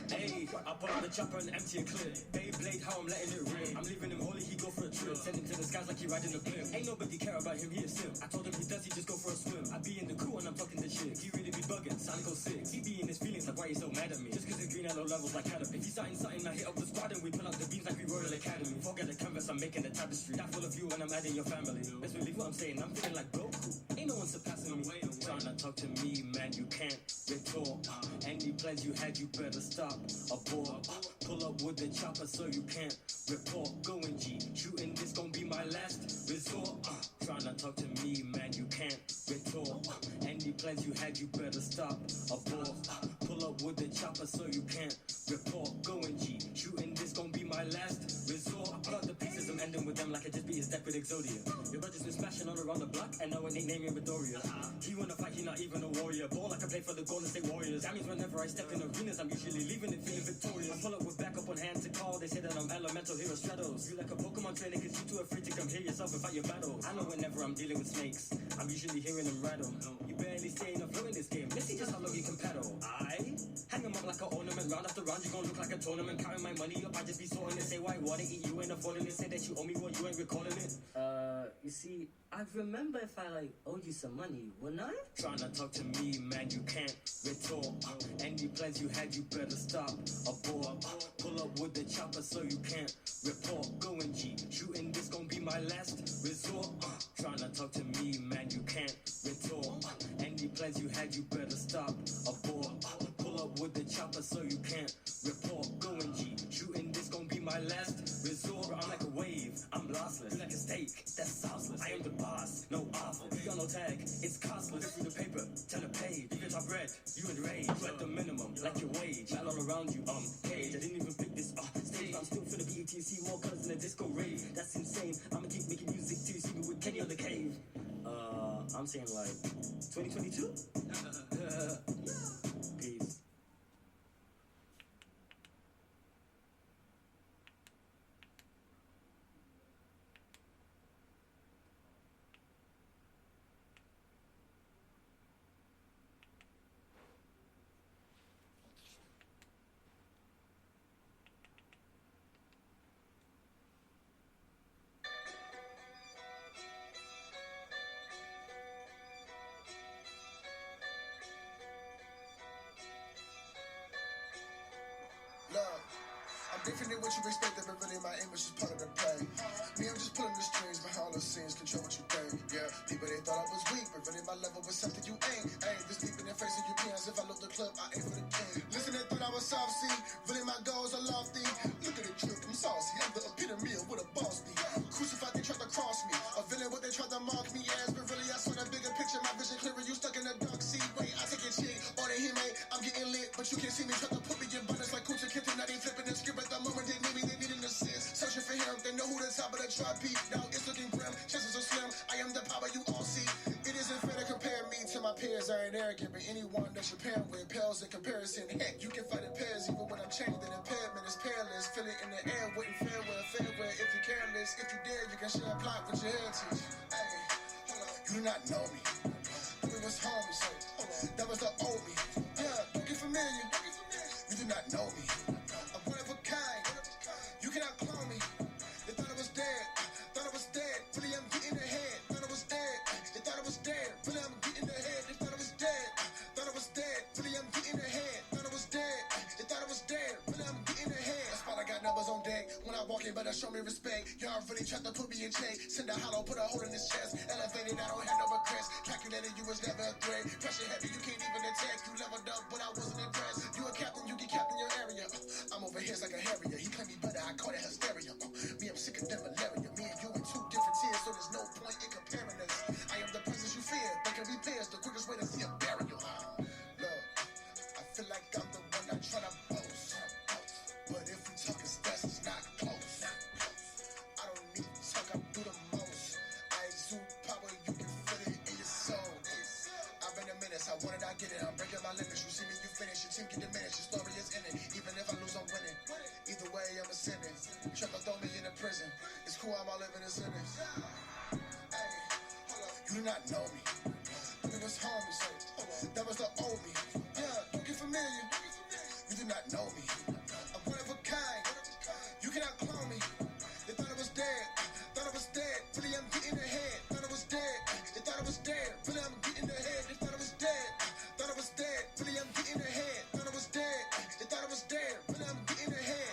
Hey, I pull out the chopper and empty a clip. Beyblade, how I'm letting it rip. I'm leaving him holy, he go for a trip. Send him to the skies like he riding a blimp. Ain't nobody care about him, he a sim. I told him he does, he just go for a swim. I be in the crew and I'm talking the shit. He really be bugging, Sonic 06. He be in his feelings like why he so mad at me. Just cause his green at low levels like Adam. If he's starting something, I hit up the squad and we pull out the beams like we Royal Academy. Forget the canvas, I'm making the tapestry. That full of you and I'm adding your family. Best believe what I'm saying, I'm feeling like Goku. Ain't no one surpassing me. Trying to talk to me, man, you can't retort. Any plans you had, you better stop. Abort. Pull up with the chopper so you can't report. Going G, shooting this gon' be my last resort. Trying to talk to me, man, you can't retort. Any plans you had, you better stop. Abort. Pull up with the chopper so you can't report. Going G, shooting this gon' be my last resort. I pull out the pieces, I'm ending with them like I just beat his deck with Exodia. Your brother's been smashing all around the block, and now I nickname him Midoriya. He wanna fight, he not even a warrior. Ball like I play for the Golden State Warriors. That means whenever I step in arenas, I'm usually leaving it feeling victorious. I pull up with backup on hand to call. They say that I'm elemental hero straddles. You like a Pokemon trainer cause you too afraid to come hear yourself and fight your battle. I know whenever I'm dealing with snakes, I'm usually hearing them rattle. You barely staying afloat in this game. Let's see just how long you can paddle. I hang them up like an ornament. Round after round, you gon' look like a tournament. Carrying my money up, I just be sorting it. Say why water eat you ain't affording it. Say that you owe me what you ain't recalling it. You see, I'd remember if I like owed you some money, wouldn't I? Trying to talk to me, man, you can't retort. Any plans you had, you better stop. Abort. Pull up with the chopper so you can't report. Going G, shooting this gon' be my last resort. Trying to talk to me, man, you can't retort. Any plans you had, you better stop. Abort. Pull up with the chopper so you can't report. Going G, shooting this gon' be my last resort. I'm like a wave, I'm lossless. You like a steak, that's sauceless. I am the boss, no offer. You got no tag, it's costless. Through the paper, tell the page. You get top red, you enrage. You at the minimum, like your wage. Battle all around you, cage. I didn't even pick this stage. I'm still finna be ETC, more colors in a disco rave. That's insane. I'ma keep making music till you see me with Kenny on the cave. I'm saying like 2022? Peace. Love, I'm different than what you expected, but really my image is part of the play. Me, I'm just pulling the strings behind all the scenes, control what you think. Yeah, people they thought I was weak, but really my level was something you ain't. This deep in the face of you pins, if I look the club, I aim for the king. Listen, they thought I was soft, see, really my goals are lofty. Look at the drip, I'm saucy, I'm the epitome of what a boss be. Crucified, they tried to cross me, a villain, what they tried to mark me as, but really I saw the bigger picture, my vision clearer, you stuck in the dark sea. Wait, I take a chick, or the him ain't, I'm getting lit, but you can't see me, try to put me in buttons like Kucha Kitten, now they flipping the script at the moment, they need me, they need an assist. Searching for him, they know who the top of the tribe be. Now it's looking grim, chances are slim, I am the power you all see. It isn't fair to compare me to my peers, I ain't arrogant, but anyone that you're pairing with pales in comparison. Heck, you can fight in pairs, even when I'm chained, an impairment is perilous. Feel it in the air, wouldn't fare well, if you're careless. If you dare, you can share a plot with your heritage. Hey, hold on, you do not know me. We was homies, that was the old me. Yeah, don't get familiar. do not know me. I'm one of a kind. You cannot clone me. They thought I was dead. Thought I was dead. Really, I'm getting ahead. Thought I was dead. They thought I was dead. Really, I'm getting ahead. They thought I was dead. Thought I was dead. Really, I'm getting ahead. Thought I was dead. They thought I was dead. Really, I'm getting ahead. That's why I got numbers on deck. When I walk in, better show me respect. Y'all really tried to put me in check. Send a hollow, put a hole in his chest. Elevated, I don't have no regrets. Calculated, you was never a threat. Pressure heavy, you can't even attack. You leveled up, but I wasn't impressed. You a captain, you get capped in your area. I'm over here like a harrier. He claimed me better, I call it hysteria. Me, I'm sick of them malaria. Me and you in two different tiers, so there's no point in comparing us. I am the presence you fear. They can repair the quickest way to see a burial. Look, I feel like I'm the one I try to boast. But if we talking stats, it's not close. I don't need to talk, I do the most. I exude power, you can feel it in your soul. I've been a menace, I want it, I get it. I'm breaking my limits. You see me, you finish. Your team can diminish. Your story is in it. Even if I lose, I'm winning. Either way, I'm ascending. Try to throw me in a prison. It's cool, I'm all living in a sentence. Hey, you do not know me. We was homies. That was the old me. Yeah, you get familiar. You do not know me. I'm one of a kind. You cannot clone me. They thought I was dead. Thought I was dead. Really, I'm getting ahead. Thought I was dead. They thought I was dead. Really, I'm getting ahead. They thought I was dead. Thought I was dead. Really, I'm getting ahead. Thought I was dead. They thought I was dead. Really, I'm getting ahead.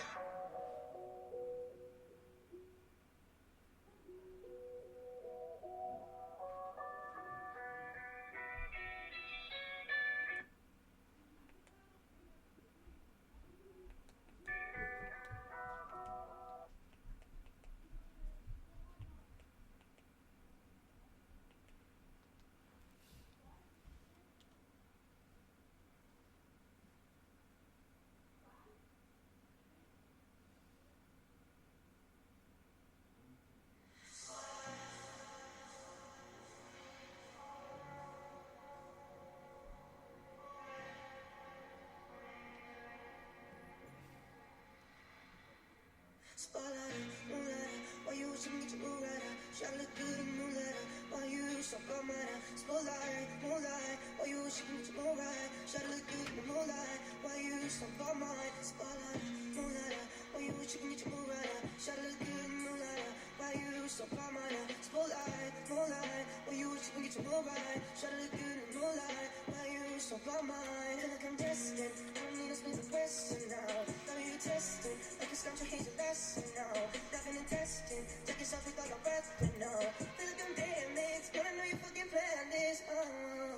Spotlight, moonlight, why you watching me to move right? Shot look good in moonlight, why you so come right? Spotlight, moonlight, why you watching me to move right? Shot look good in moonlight, why you so come right? Spotlight, moonlight, why you watching me to move right? Shot look good in moonlight, why you so come right? Spotlight, moonlight, why you watching me to move right? Shot look good in moonlight, why you so come right? Feel like I'm destined, I don't need to spend the question now. Now you testing, like it's not your hands a lesson now. Nothing in testing, take yourself with all your breath and now. Feel like I'm damaged, but I know you fucking planned this. I'm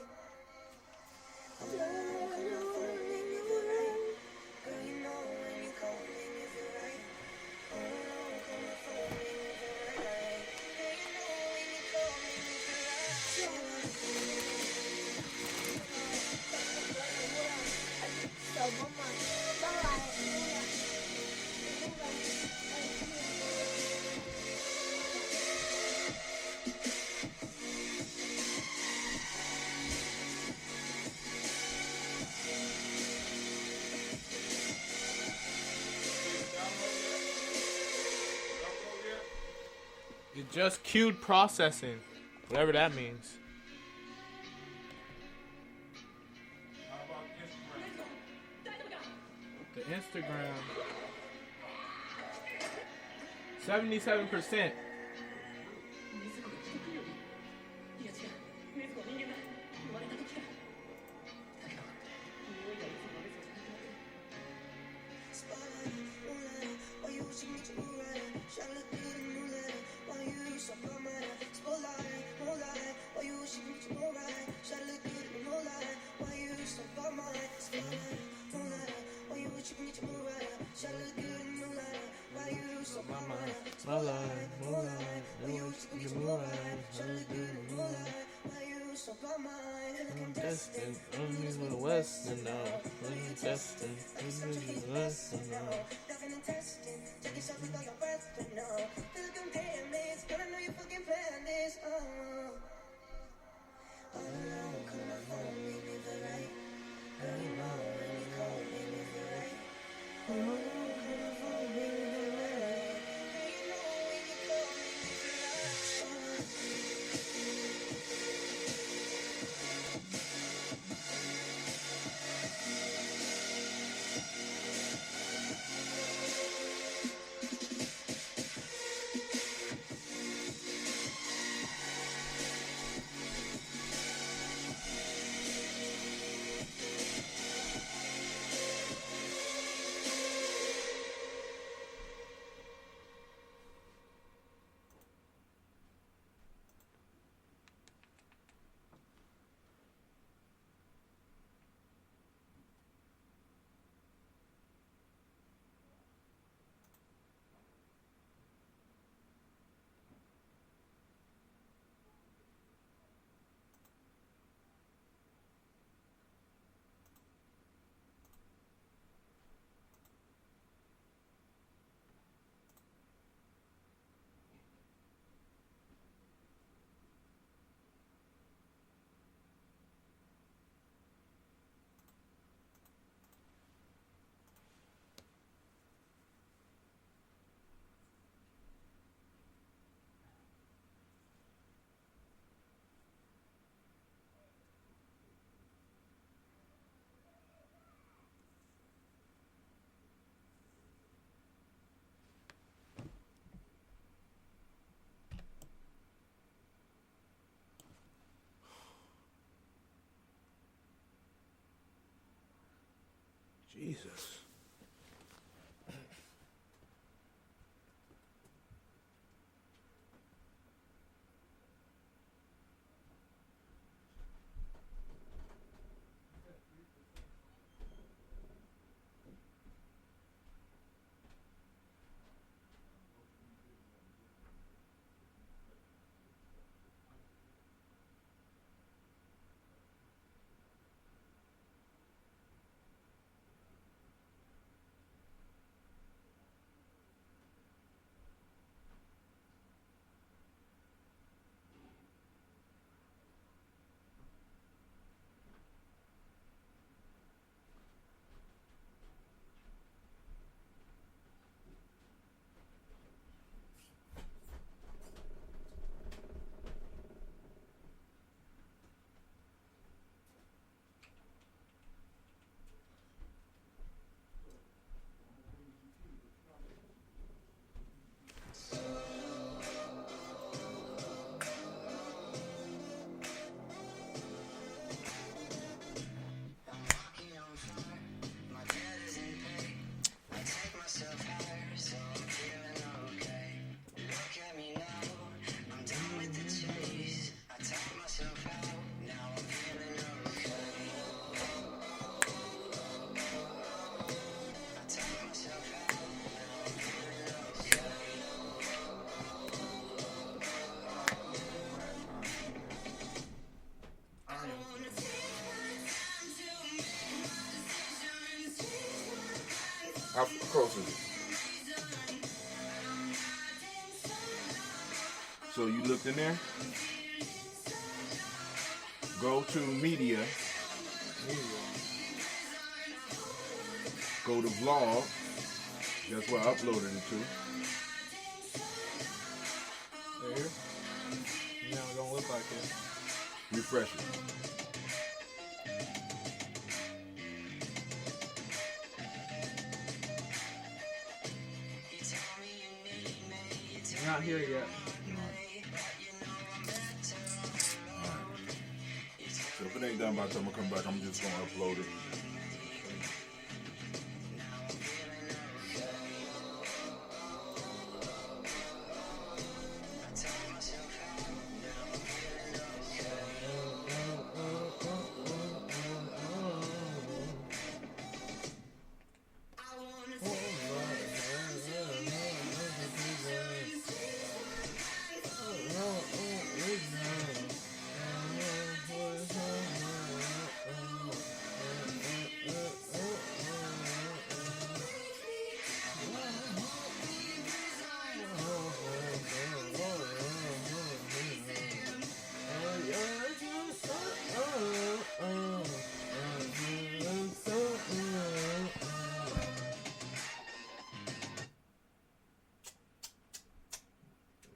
falling if you're right. Girl, you know when you call me if you're right. Oh, come on, phone me if you're right. Girl, you know when you call me if you're right. So, mama, It just queued processing, whatever that means. How about Instagram? The Instagram, 77%. I'm destined, I'm using the Western now. I'm destined, I'm using the Western now. Nothing in testing, take yourself with all your breath and now. Feel like I'm damaged, but I know you fucking planned this. All alone, come on, phone me if you're right. Girl, you know when you call me if you're right. Oh, come on, phone me if you're right. Girl, you know when you call me if you're right. Jesus. How close is it? So you looked in there? Go to media. Go to vlog. That's where I uploaded it to. There. No, it don't look like it. Refresh it. Not here yet. So if it ain't done by the time I come back, I'm just gonna upload it.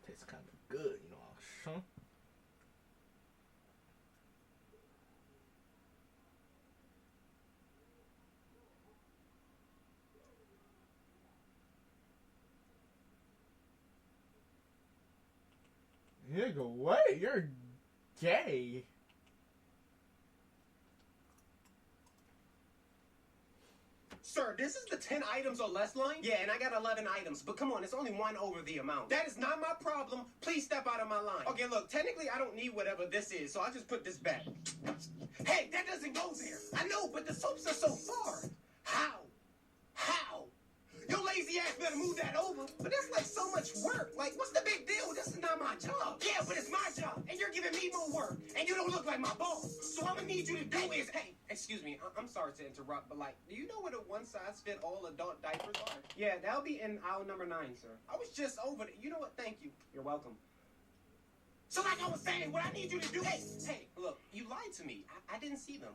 Tastes kind of good, you know. Huh? Nigga, what? You're gay. Sir, this is the 10 items or less line? Yeah, and I got 11 items, but come on, it's only one over the amount. That is not my problem. Please step out of my line. Okay, look, technically I don't need whatever this is, so I'll just put this back. Hey, that doesn't go there. I know, but the soaps are so far. How? How? Your lazy ass better move that over. But that's like so much work. Like, what's the big deal? This is not my job. Yeah, but it's my job. And you're giving me more work. And you don't look like my boss. So I'm gonna need you to do is, hey, excuse me, I'm sorry to interrupt, but like, do you know what a one-size-fit-all adult diapers are? Yeah, that'll be in aisle number 9, sir. I was just over there. You know what? Thank you. You're welcome. So like I was saying, what I need you to do, hey, look, you lied to me. I didn't see them.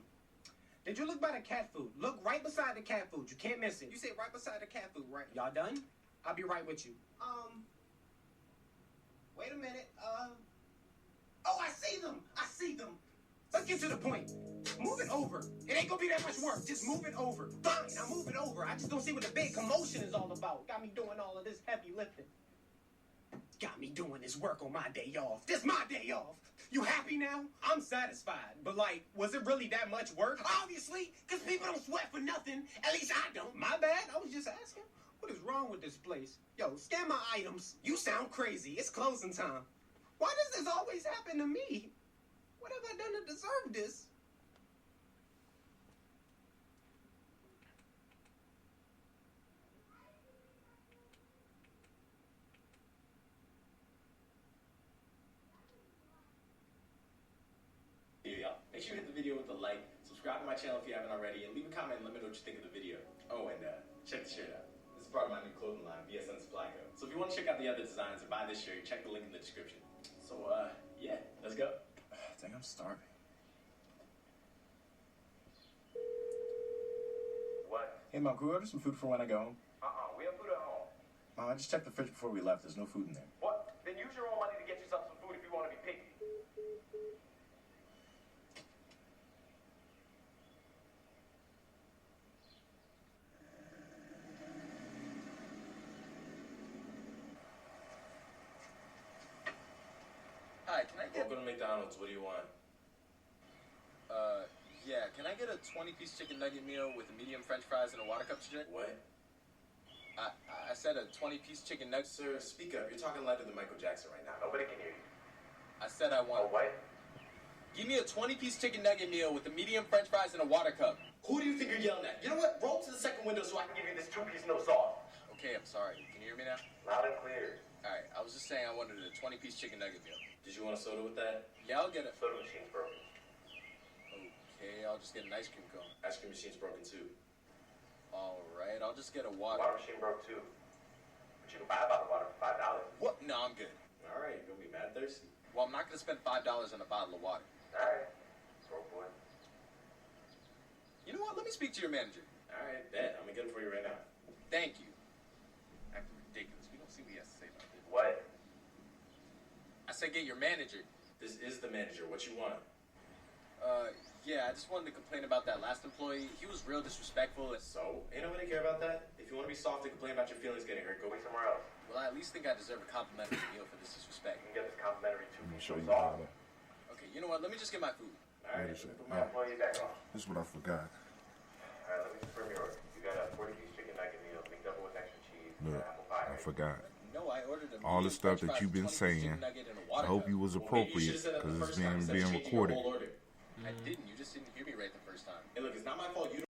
Did you look by the cat food? Look right beside the cat food. You can't miss it. You say right beside the cat food, right? Y'all done? I'll be right with you. Wait a minute. Oh, I see them. I see them. Let's get to the point. Move it over. It ain't gonna be that much work. Just move it over. Fine, I'll move it over. I just don't see what the big commotion is all about. Got me doing all of this heavy lifting. Got me doing this work on my day off. This my day off. You happy now? I'm satisfied. But, like, was it really that much work? Obviously, because people don't sweat for nothing. At least I don't. My bad. I was just asking. What is wrong with this place? Yo, scan my items. You sound crazy. It's closing time. Why does this always happen to me? What have I done to deserve this? Make sure you hit the video with a like, subscribe to my channel if you haven't already, and leave a comment and let me know what you think of the video. Oh, and check the shirt out. This is part of my new clothing line, BSN Supply Co. So if you want to check out the other designs or buy this shirt, check the link in the description. So, yeah, let's go. Dang, I'm starving. What? Hey, Mom, can we order some food for when I go home? We have food at home. Mom, I just checked the fridge before we left. There's no food in there. What? Then use your own money to get yourself some food if you want to be picky. Hi, can I get... Welcome to McDonald's. What do you want? Yeah, can I get a 20-piece chicken nugget meal with a medium french fries and a water cup to drink? What? I said a 20-piece chicken nugget. Sir, speak up. You're talking louder than Michael Jackson right now. Nobody can hear you. I said I want... Oh, what? Give me a 20-piece chicken nugget meal with a medium french fries and a water cup. Who do you think you're yelling at? You know what? Roll to the second window so I can give you this 2-piece no sauce. Okay, I'm sorry. Can you hear me now? Loud and clear. Alright, I was just saying I wanted a 20-piece chicken nugget meal. Did you want a soda with that? Yeah, I'll get it. Soda machine's broken. Okay, I'll just get an ice cream cone. Ice cream machine's broken too. Alright, I'll just get a water. Water machine broke too. But you can buy a bottle of water for $5. What? No, I'm good. Alright, you're gonna be mad thirsty. Well, I'm not gonna spend $5 on a bottle of water. Alright. Broke boy. You know what? Let me speak to your manager. Alright, bet. I'm gonna get it for you right now. Thank you. Acting ridiculous. We don't see what he has to say about this. What? I said get your manager. This is the manager. What you want? Yeah, I just wanted to complain about that last employee. He was real disrespectful. So? Ain't nobody care about that? If you want to be soft and complain about your feelings getting hurt, go Be somewhere else. Well, I at least think I deserve a complimentary meal for this disrespect. You can get this complimentary 2-piece Show no you sauce. how to. Okay, you know what? Let me just get my food. Alright, Put my employee back on. This is what I forgot. Alright, let me confirm your order. You got a 40-piece chicken nugget meal, McDouble with extra cheese, Look, and apple pie. I forgot. No, I ordered a All the medium stuff french that you've been fries, 20-piece saying, chicken nugget, and a I water hope cup. you was Well, maybe you appropriate should've said that the because it's first time being instead of changing your recorded. whole order. I didn't. You just didn't hear me right the first time. Hey, look, it's not my fault you